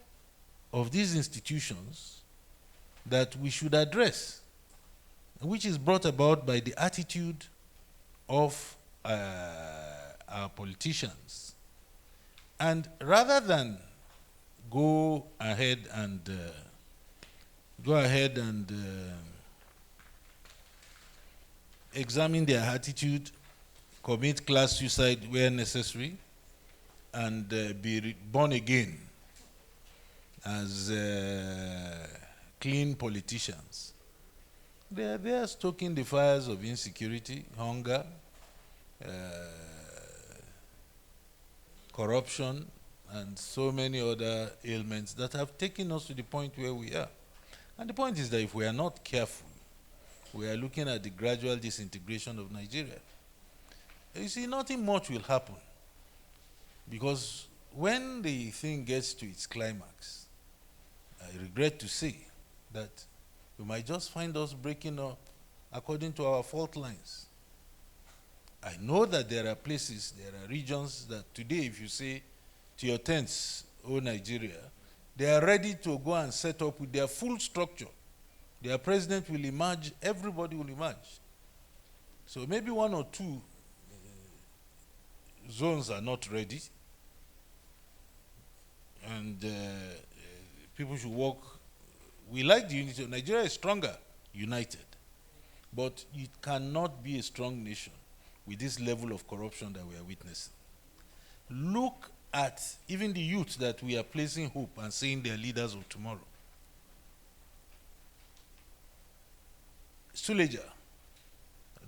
of these institutions that we should address. which is brought about by the attitude of our politicians. And rather than go ahead and examine their attitude, commit class suicide where necessary, and be born again as clean politicians, they are there stoking the fires of insecurity, hunger, corruption, and so many other ailments that have taken us to the point where we are. And the point is that if we are not careful, we are looking at the gradual disintegration of Nigeria. You see, nothing much will happen, because when the thing gets to its climax, I regret to say that we might just find us breaking up according to our fault lines. I know that there are places, there are regions that today, if you say to your tents, oh Nigeria, they are ready to go and set up with their full structure. Their president will emerge, everybody will emerge. So maybe one or two zones are not ready, and people should work. We like the unity. Nigeria is stronger, united, but it cannot be a strong nation with this level of corruption that we are witnessing. Look at even the youth that we are placing hope and saying they are leaders of tomorrow. Suleja,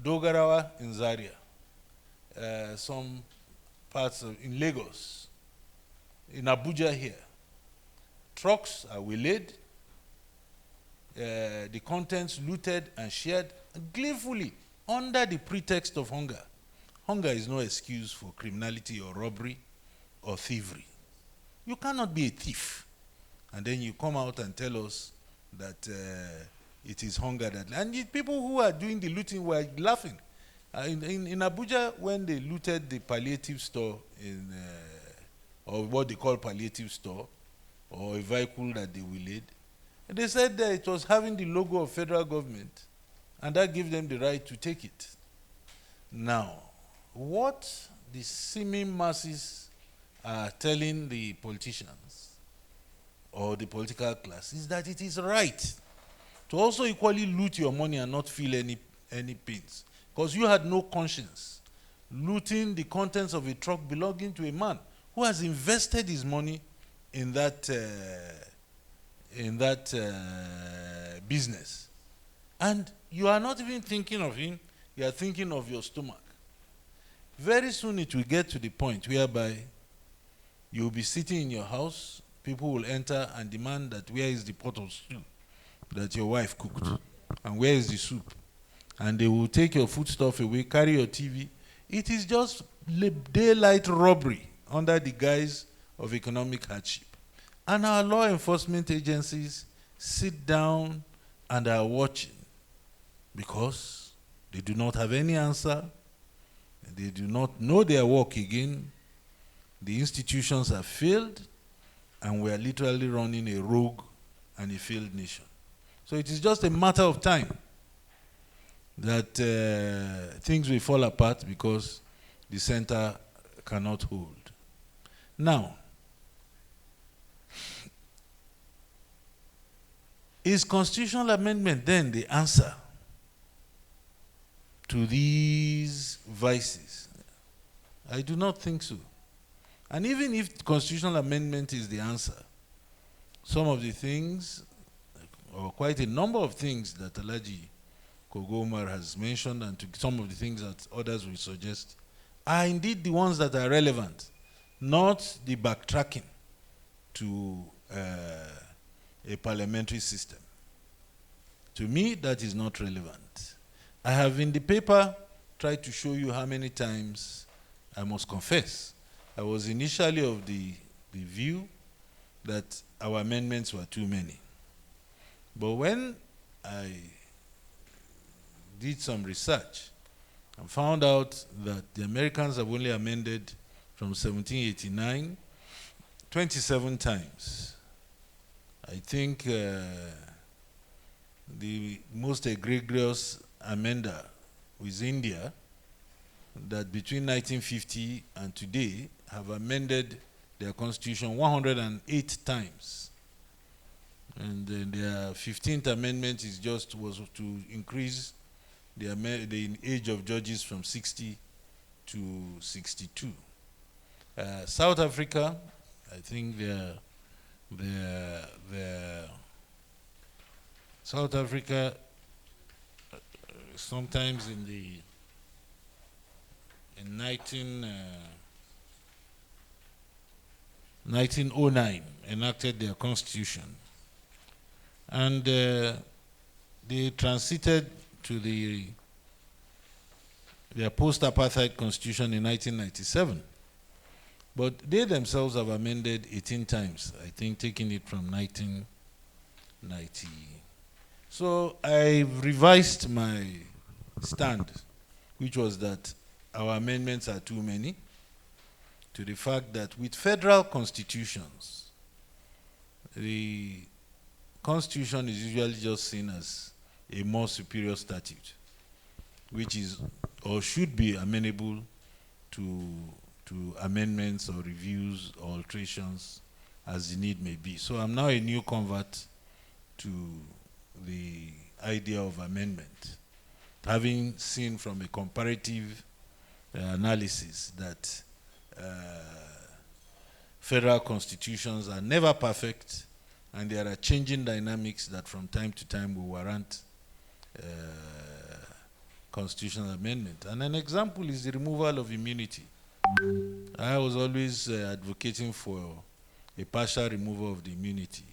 Dogarawa in Zaria, some parts in Lagos, in Abuja here, trucks are waylaid, the contents looted and shared gleefully under the pretext of hunger. Hunger is no excuse for criminality or robbery or thievery. You cannot be a thief and then you come out and tell us that it is hunger that... And the people who are doing the looting were laughing. In Abuja, when they looted the palliative store, or what they call palliative store, or a vehicle that they waylaid, they said that it was having the logo of federal government, and that gave them the right to take it. Now, what the seeming masses are telling the politicians or the political class is that it is right to also equally loot your money and not feel any pains, because you had no conscience looting the contents of a truck belonging to a man who has invested his money in that business. And you are not even thinking of him, you are thinking of your stomach. Very soon it will get to the point whereby you will be sitting in your house, people will enter and demand that where is the pot of stew that your wife cooked, and where is the soup? And they will take your foodstuff away, carry your TV. It is just daylight robbery under the guise of economic hardship. And our law enforcement agencies sit down and are watching because they do not have any answer. They do not know their work again. The institutions have failed, and we are literally running a rogue and a failed nation. So it is just a matter of time that things will fall apart because the center cannot hold. Now, is constitutional amendment then the answer to these vices? I do not think so. And even if constitutional amendment is the answer, some of the things, or quite a number of things that Alhaji Kogomar has mentioned, and to some of the things that others will suggest, are indeed the ones that are relevant, not the backtracking to a parliamentary system. To me, that is not relevant. I have in the paper tried to show you how many times, I must confess, I was initially of the view that our amendments were too many. But when I did some research and found out that the Americans have only amended from 1789 27 times, I think the most egregious amender with India, that between 1950 and today have amended their constitution 108 times. And then their 15th amendment was to increase the age of judges from 60 to 62. South Africa, I think South Africa sometimes in 1909 enacted their constitution, and they transited to their post-apartheid constitution in 1997. But they themselves have amended 18 times, I think, taking it from 1990. So I've revised my stand, which was that our amendments are too many, to the fact that with federal constitutions, the constitution is usually just seen as a more superior statute, which is or should be amenable to amendments or reviews or alterations as the need may be. So I'm now a new convert to the idea of amendment, having seen from a comparative analysis that federal constitutions are never perfect, and there are changing dynamics that from time to time will warrant constitutional amendment. And an example is the removal of immunity. I was always advocating for a partial removal of the immunity.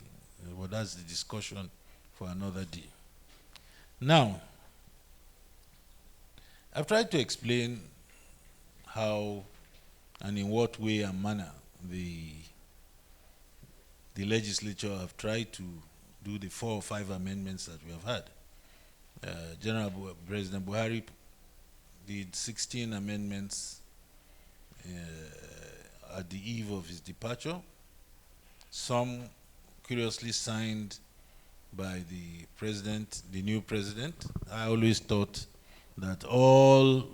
But that's the discussion for another day. Now, I've tried to explain how and in what way and manner the legislature have tried to do the 4 or 5 amendments that we have had. President Buhari did 16 amendments at the eve of his departure, some curiously signed by the president, the new president. I always thought that all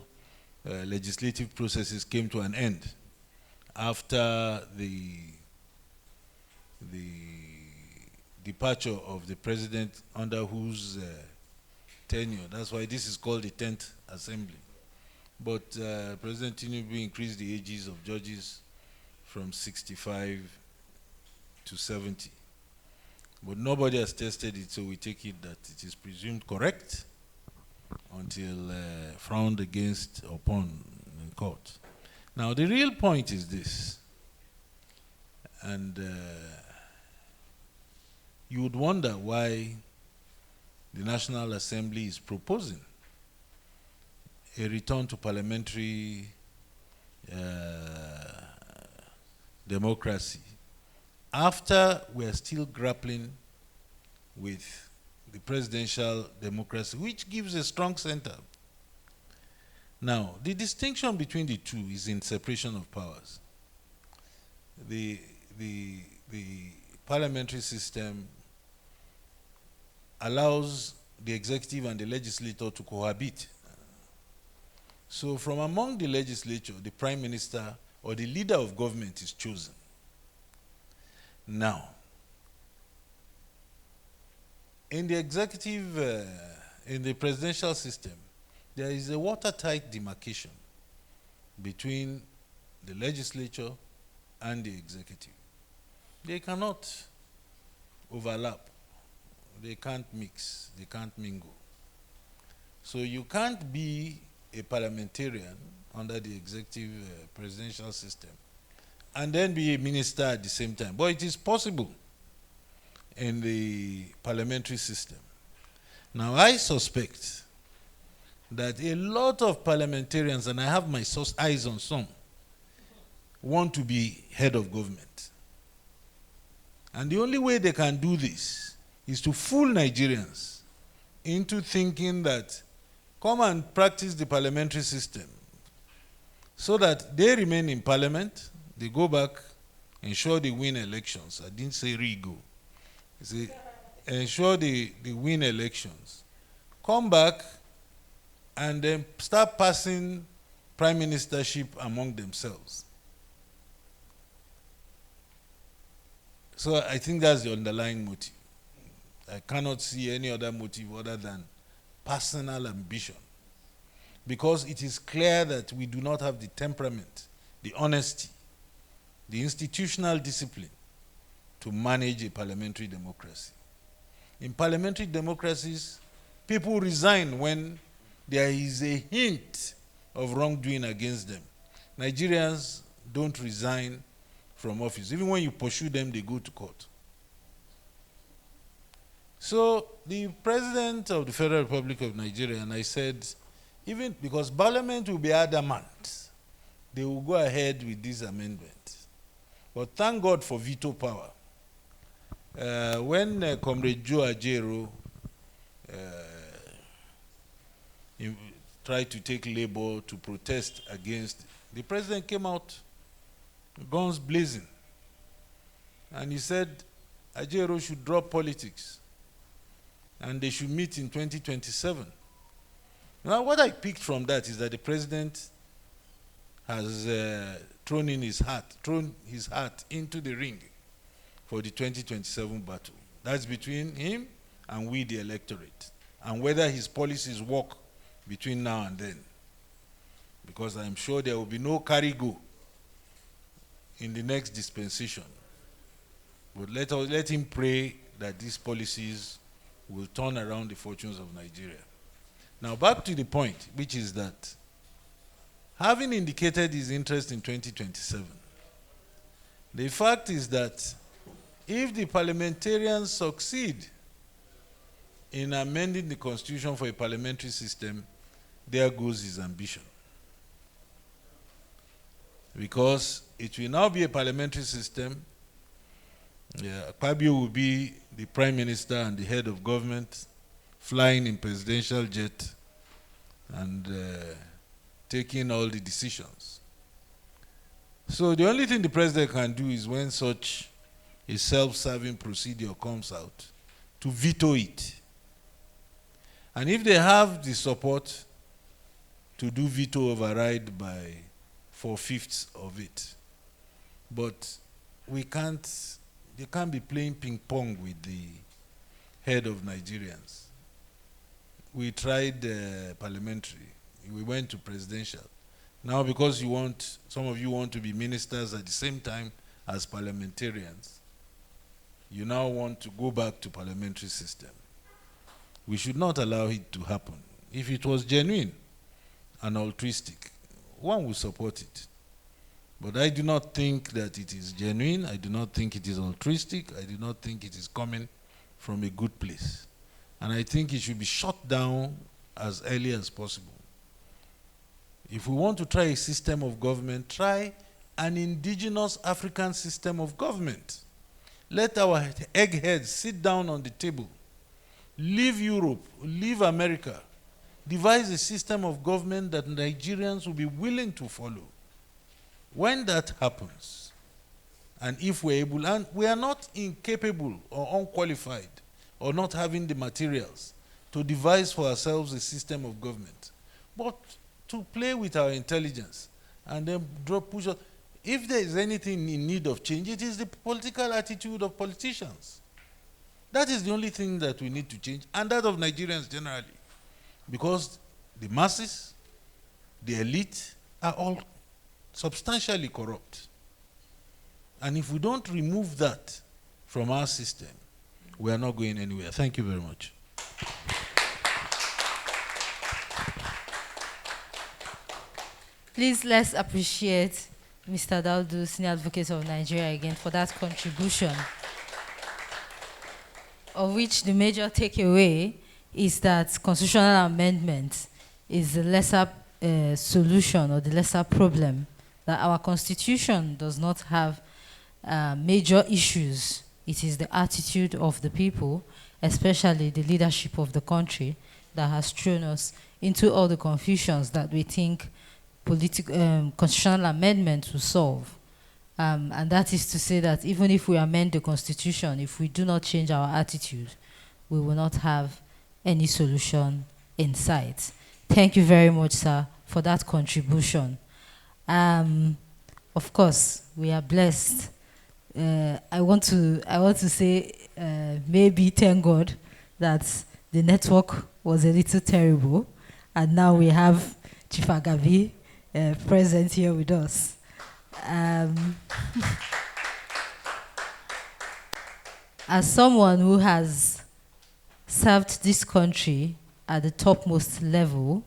legislative processes came to an end after the departure of the president under whose tenure. That's why this is called the 10th Assembly. But President Tinubu increased the ages of judges from 65 to 70. But nobody has tested it, so we take it that it is presumed correct until frowned against upon in court. Now, the real point is this, and you would wonder why the National Assembly is proposing a return to parliamentary democracy after we are still grappling with the presidential democracy, which gives a strong center. Now, the distinction between the two is in separation of powers. The parliamentary system allows the executive and the legislature to cohabit. So from among the legislature, the prime minister or the leader of government is chosen. Now, in the executive, in the presidential system, there is a watertight demarcation between the legislature and the executive. They cannot overlap. They can't mix. They can't mingle. So you can't be a parliamentarian under the executive presidential system and then be a minister at the same time. But it is possible in the parliamentary system. Now, I suspect that a lot of parliamentarians, and I have my eyes on some, want to be head of government. And the only way they can do this is to fool Nigerians into thinking that come and practice the parliamentary system so that they remain in parliament, they go back, ensure they win elections. I didn't say re-go. I say ensure they win elections, come back and then start passing prime ministership among themselves. So I think that's the underlying motive. I cannot see any other motive other than personal ambition. Because it is clear that we do not have the temperament, the honesty, the institutional discipline to manage a parliamentary democracy. In parliamentary democracies, people resign when there is a hint of wrongdoing against them. Nigerians don't resign from office. Even when you pursue them, they go to court. So the President of the Federal Republic of Nigeria, and I said, even because Parliament will be adamant, they will go ahead with this amendment. But thank God for veto power. When Comrade Joe Ajero tried to take labor to protest against, the President came out, guns blazing. And he said Ajero should drop politics and they should meet in 2027. Now, what I picked from that is that the President has thrown his hat into the ring for the 2027 battle. That's between him and we, the electorate, and whether his policies work between now and then. Because I'm sure there will be no carry-go in the next dispensation. But let him pray that these policies will turn around the fortunes of Nigeria. Now back to the point, which is that having indicated his interest in 2027, the fact is that if the parliamentarians succeed in amending the constitution for a parliamentary system, there goes his ambition. Because it will now be a parliamentary system. Akpabio will be the prime minister and the head of government, flying in presidential jet and taking all the decisions. So the only thing the president can do is, when such a self-serving procedure comes out, to veto it. And if they have the support to do veto override by 4/5 of it, but they can't be playing ping pong with the head of Nigerians. We tried parliamentary, we went to presidential. Now, because some of you want to be ministers at the same time as parliamentarians, you now want to go back to parliamentary system. We should not allow it to happen. If it was genuine and altruistic, one would support it. But I do not think that it is genuine. I do not think it is altruistic. I do not think it is coming from a good place. And I think it should be shut down as early as possible. If we want to try a system of government, try an indigenous African system of government. Let our eggheads sit down on the table. Leave Europe, leave America. Devise a system of government that Nigerians will be willing to follow. When that happens, and if we're able, and we are not incapable or unqualified or not having the materials to devise for ourselves a system of government, but to play with our intelligence and then push us. If there is anything in need of change, it is the political attitude of politicians. That is the only thing that we need to change, and that of Nigerians generally. Because the masses, the elite, are all substantially corrupt. And if we don't remove that from our system, we are not going anywhere. Thank you very much. Please, let's appreciate Mr. Daudu, Senior Advocate of Nigeria, again for that contribution, of which the major takeaway is that constitutional amendment is the lesser solution or the lesser problem, that our constitution does not have major issues. It is the attitude of the people, especially the leadership of the country, that has thrown us into all the confusions that we think constitutional amendment will solve. And that is to say that even if we amend the constitution, if we do not change our attitude, we will not have any solution in sight. Thank you very much, sir, for that contribution. Of course, we are blessed. I want to say maybe thank God that the network was a little terrible, and now we have Chief Agabi present here with us. As someone who has served this country at the topmost level,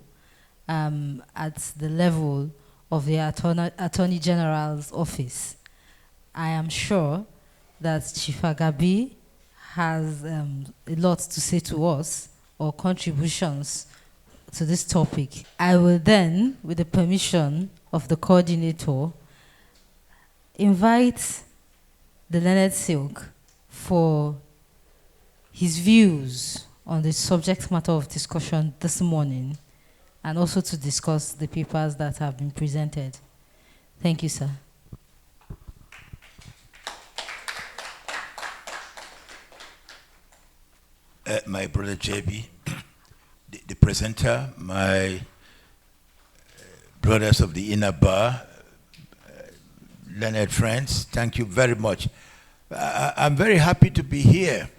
at the level of the Attorney General's office, I am sure that Chief Agabi has a lot to say to us, or contributions to this topic. I will then, with the permission of the coordinator, invite the Learned Silk for his views on the subject matter of discussion this morning, and also to discuss the papers that have been presented. Thank you, sir. My brother JB, the presenter, my brothers of the inner bar, learned friends, thank you very much. I'm very happy to be here.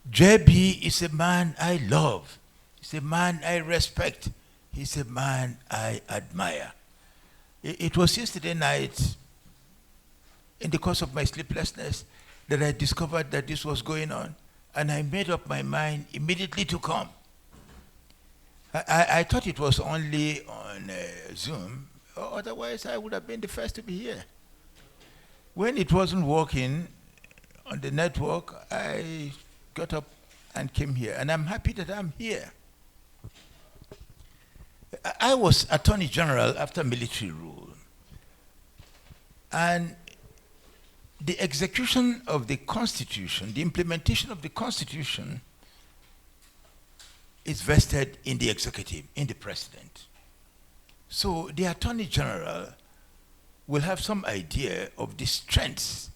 JB is a man I love. He's a man I respect. He's a man I admire. It was yesterday night, in the course of my sleeplessness, that I discovered that this was going on, and I made up my mind immediately to come. I thought it was only on Zoom, otherwise I would have been the first to be here. When it wasn't working on the network, I got up and came here, and I'm happy that I'm here. I was Attorney General after military rule, and the execution of the Constitution, the implementation of the Constitution, is vested in the executive, in the president. So the Attorney General will have some idea of the strengths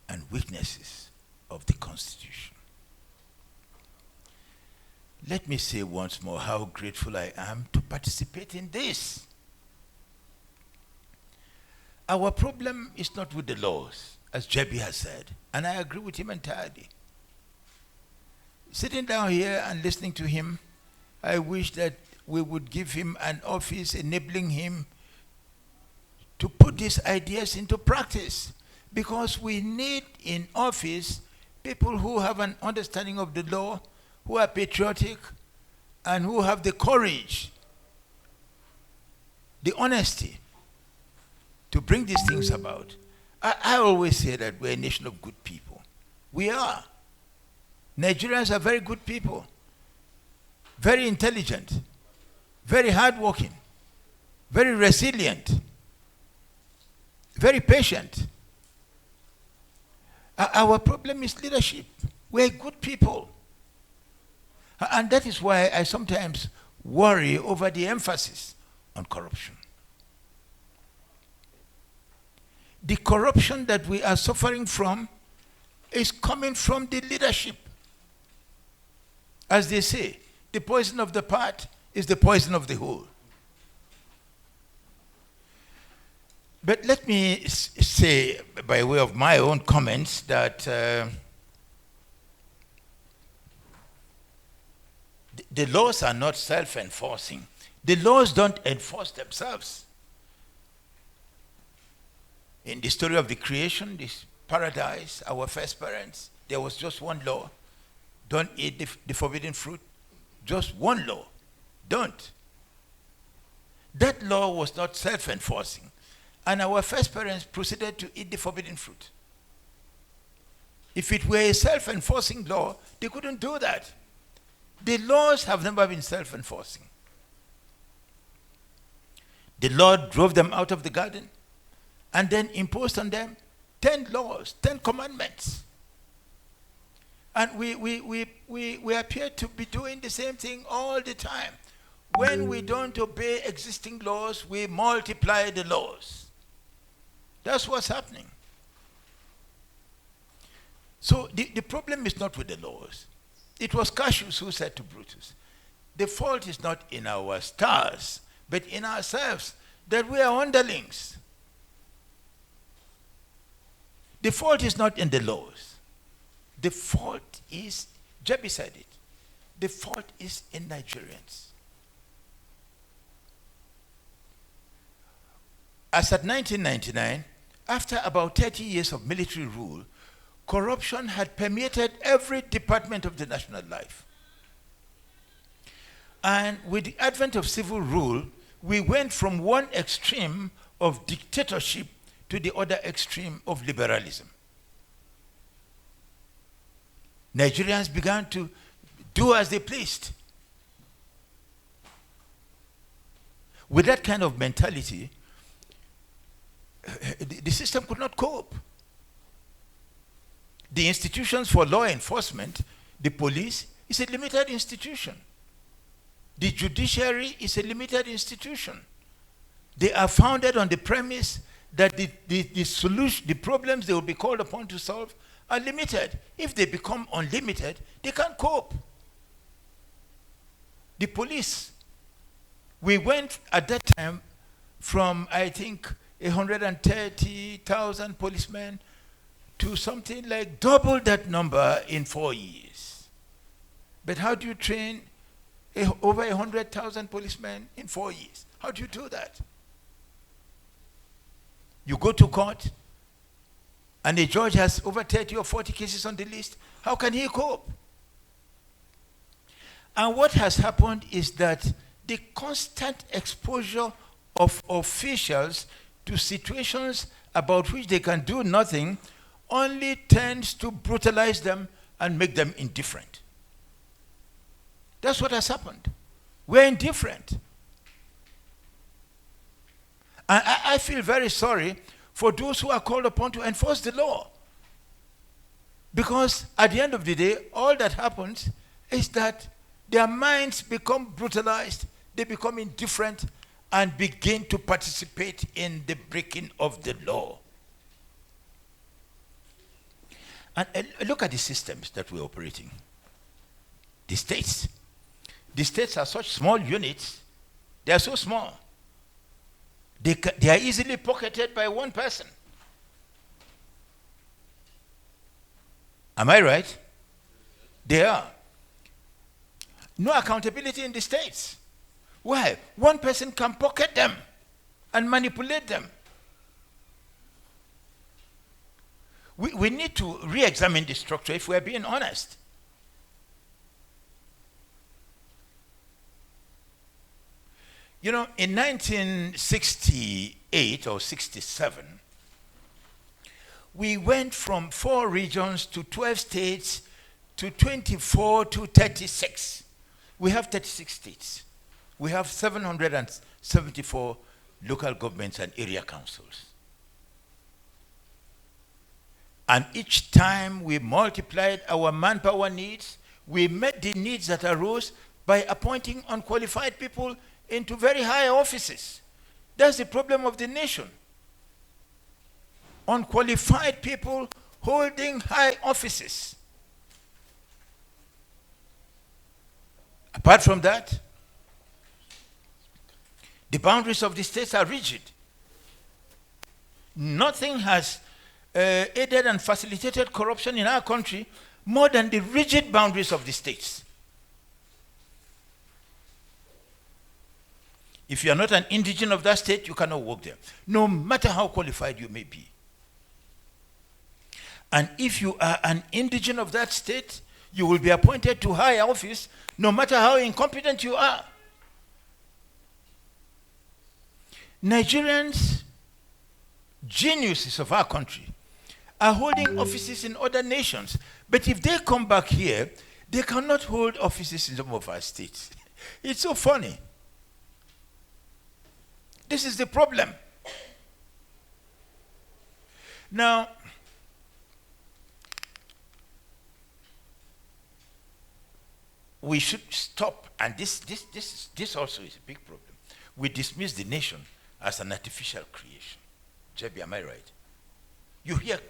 and weaknesses of the Constitution. Let me say once more how grateful I am to participate in this. Our problem is not with the laws, as JB has said, and I agree with him entirely. Sitting down here and listening to him, I wish that we would give him an office enabling him to put these ideas into practice, because we need in office people who have an understanding of the law, who are patriotic, and who have the courage, the honesty to bring these things about. I always say that we're a nation of good people. We are. Nigerians are very good people, very intelligent, very hardworking, very resilient, very patient. Our problem is leadership. We're good people. And that is why I sometimes worry over the emphasis on corruption. The corruption that we are suffering from is coming from the leadership. As they say, the poison of the part is the poison of the whole. But let me say, by way of my own comments, that the laws are not self-enforcing. The laws don't enforce themselves. In the story of the creation, this paradise, our first parents, there was just one law. Don't eat the forbidden fruit. Just one law. Don't. That law was not self-enforcing. And our first parents proceeded to eat the forbidden fruit. If it were a self-enforcing law, they couldn't do that. The laws have never been self-enforcing. The Lord drove them out of the garden and then imposed on them 10 laws, 10 commandments. And we appear to be doing the same thing all the time. When we don't obey existing laws, we multiply the laws. That's what's happening. So the problem is not with the laws. It was Cassius who said to Brutus, the fault is not in our stars, but in ourselves, that we are underlings. The fault is not in the laws. The fault is, Jebi said it, the fault is in Nigerians. As at 1999, after about 30 years of military rule, corruption had permeated every department of the national life. And with the advent of civil rule, we went from one extreme of dictatorship to the other extreme of liberalism. Nigerians began to do as they pleased. With that kind of mentality, the system could not cope. The institutions for law enforcement, the police, is a limited institution. The judiciary is a limited institution. They are founded on the premise that the problems they will be called upon to solve are limited. If they become unlimited, they can't cope. The police, we went at that time from, I think, 130,000 policemen to something like double that number in 4 years. But how do you train over 100,000 policemen in 4 years? How do you do that? You go to court, and the judge has over 30 or 40 cases on the list. How can he cope? And what has happened is that the constant exposure of officials to situations about which they can do nothing only tends to brutalize them and make them indifferent. That's what has happened. We're indifferent. And I feel very sorry for those who are called upon to enforce the law. Because at the end of the day, all that happens is that their minds become brutalized, they become indifferent, and begin to participate in the breaking of the law. And look at the systems that we're operating. The states. The states are such small units. They are so small. They are easily pocketed by one person. Am I right? They are. No accountability in the states. Why? One person can pocket them and manipulate them. We need to re-examine the structure if we're being honest. You know, in 1968 or 67, we went from 4 regions to 12 states to 24 to 36. We have 36 states. We have 774 local governments and area councils. And each time we multiplied our manpower needs, we met the needs that arose by appointing unqualified people into very high offices. That's the problem of the nation. Unqualified people holding high offices. Apart from that, the boundaries of the states are rigid. Nothing has aided and facilitated corruption in our country more than the rigid boundaries of the states. If you are not an indigene of that state, you cannot work there, no matter how qualified you may be. And if you are an indigene of that state, you will be appointed to high office, no matter how incompetent you are. Nigerians, geniuses of our country, are holding offices in other nations. But if they come back here, they cannot hold offices in some of our states. It's so funny. This is the problem. Now, we should stop, and this also is a big problem. We dismiss the nation as an artificial creation. JB, am I right? You hear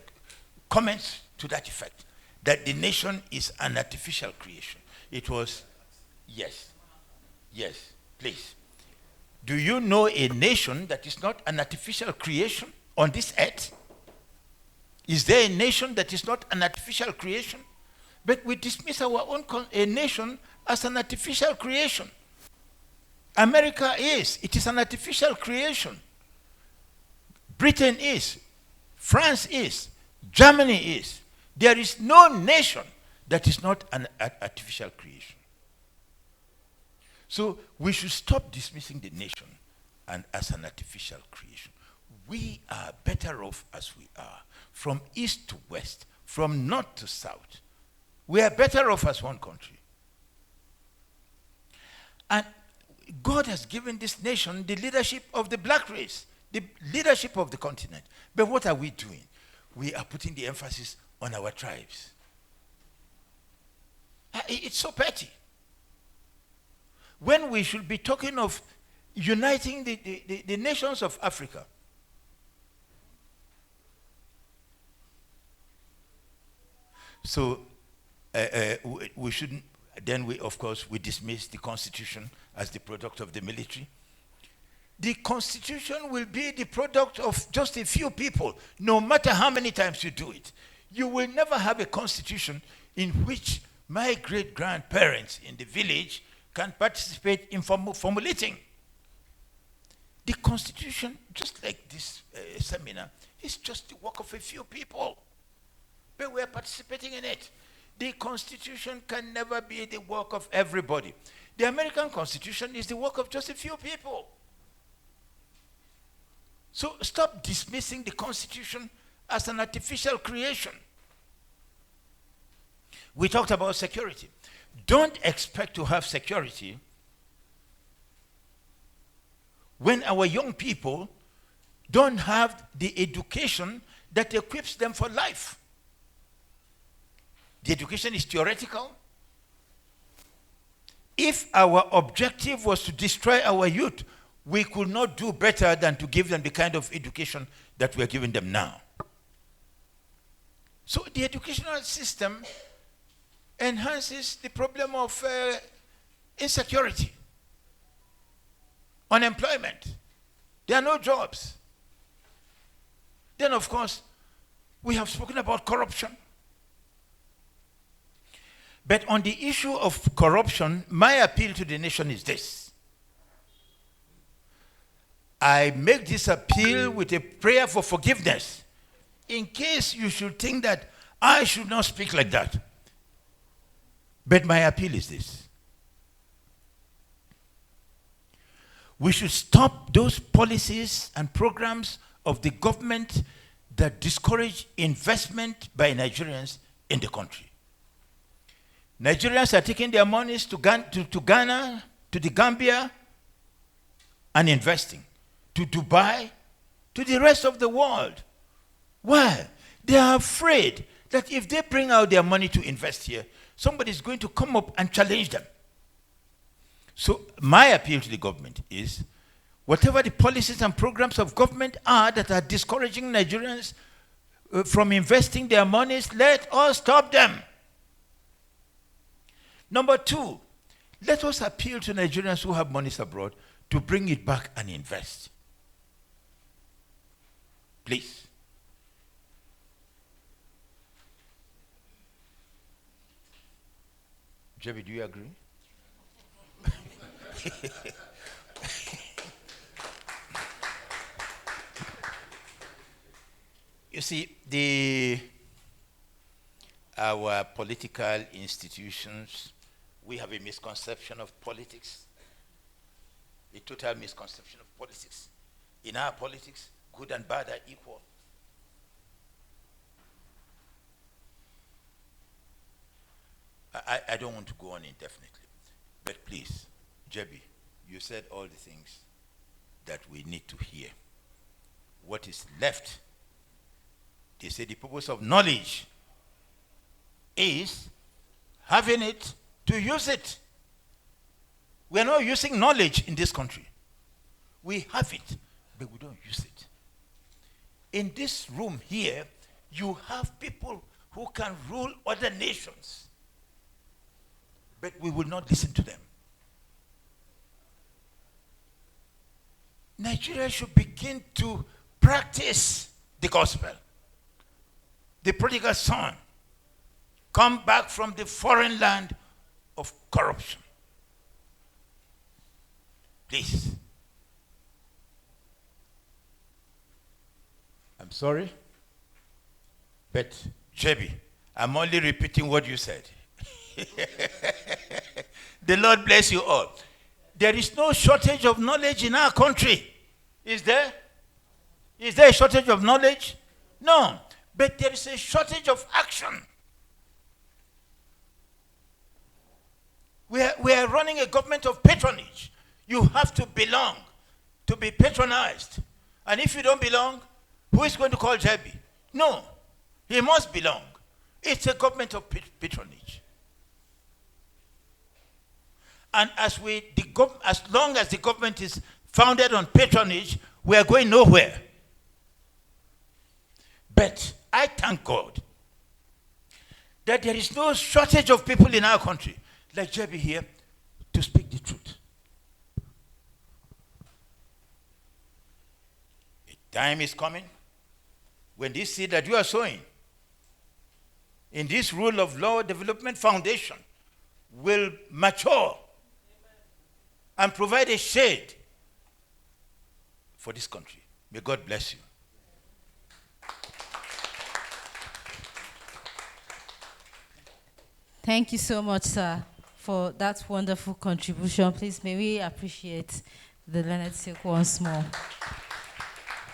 comments to that effect, that the nation is an artificial creation. It was, yes, yes, please. Do you know a nation that is not an artificial creation on this earth? Is there a nation that is not an artificial creation? But we dismiss our own a nation as an artificial creation. America is. It is an artificial creation. Britain is. France is. Germany is. There is no nation that is not an artificial creation. So we should stop dismissing the nation as an artificial creation. We are better off as we are, from east to west, from north to south. We are better off as one country. And God has given this nation the leadership of the black race, the leadership of the continent. But what are we doing? We are putting the emphasis on our tribes. It's so petty. When we should be talking of uniting the nations of Africa. So we shouldn't, then we, of course, we dismiss the Constitution as the product of the military. The Constitution will be the product of just a few people, no matter how many times you do it. You will never have a Constitution in which my great-grandparents in the village can participate in formulating. The Constitution, just like this seminar, is just the work of a few people. But we are participating in it. The Constitution can never be the work of everybody. The American Constitution is the work of just a few people. So stop dismissing the Constitution as an artificial creation. We talked about security. Don't expect to have security when our young people don't have the education that equips them for life. The education is theoretical. If our objective was to destroy our youth, we could not do better than to give them the kind of education that we are giving them now. So the educational system enhances the problem of insecurity, unemployment. There are no jobs. Then, of course, we have spoken about corruption. But on the issue of corruption, my appeal to the nation is this. I make this appeal with a prayer for forgiveness, in case you should think that I should not speak like that. But my appeal is this. We should stop those policies and programs of the government that discourage investment by Nigerians in the country. Nigerians are taking their monies to Ghana, to the Gambia, and investing, to Dubai, to the rest of the world. Why? They are afraid that if they bring out their money to invest here, somebody is going to come up and challenge them. So my appeal to the government is, whatever the policies and programs of government are that are discouraging Nigerians from investing their monies, let us stop them. Number two, let us appeal to Nigerians who have monies abroad to bring it back and invest. Please. Jebi, do you agree? You see, our political institutions, we have a misconception of politics, a total misconception of politics. In our politics, good and bad are equal. I don't want to go on indefinitely, but please, Jebi, you said all the things that we need to hear. What is left? They say the purpose of knowledge is having it to use it. We are not using knowledge in this country. We have it, but we don't use it. In this room here, you have people who can rule other nations. But we will not listen to them. Nigeria should begin to practice the gospel. The prodigal son come back from the foreign land of corruption. Please. I'm sorry, but JB, I'm only repeating what you said. The Lord bless you all. There is no shortage of knowledge in our country. Is there? Is there a shortage of knowledge? No. But there is a shortage of action. We are running a government of patronage. You have to belong to be patronized. And if you don't belong, who is going to call JB? No. He must belong. It's a government of patronage. And as long as the government is founded on patronage, we are going nowhere. But I thank God that there is no shortage of people in our country, like JB here, to speak the truth. A time is coming when this seed that you are sowing in this rule of law development foundation will mature and provide a shade for this country. May God bless you. Thank you so much, sir, for that wonderful contribution. Please, may we appreciate the learned silk once more.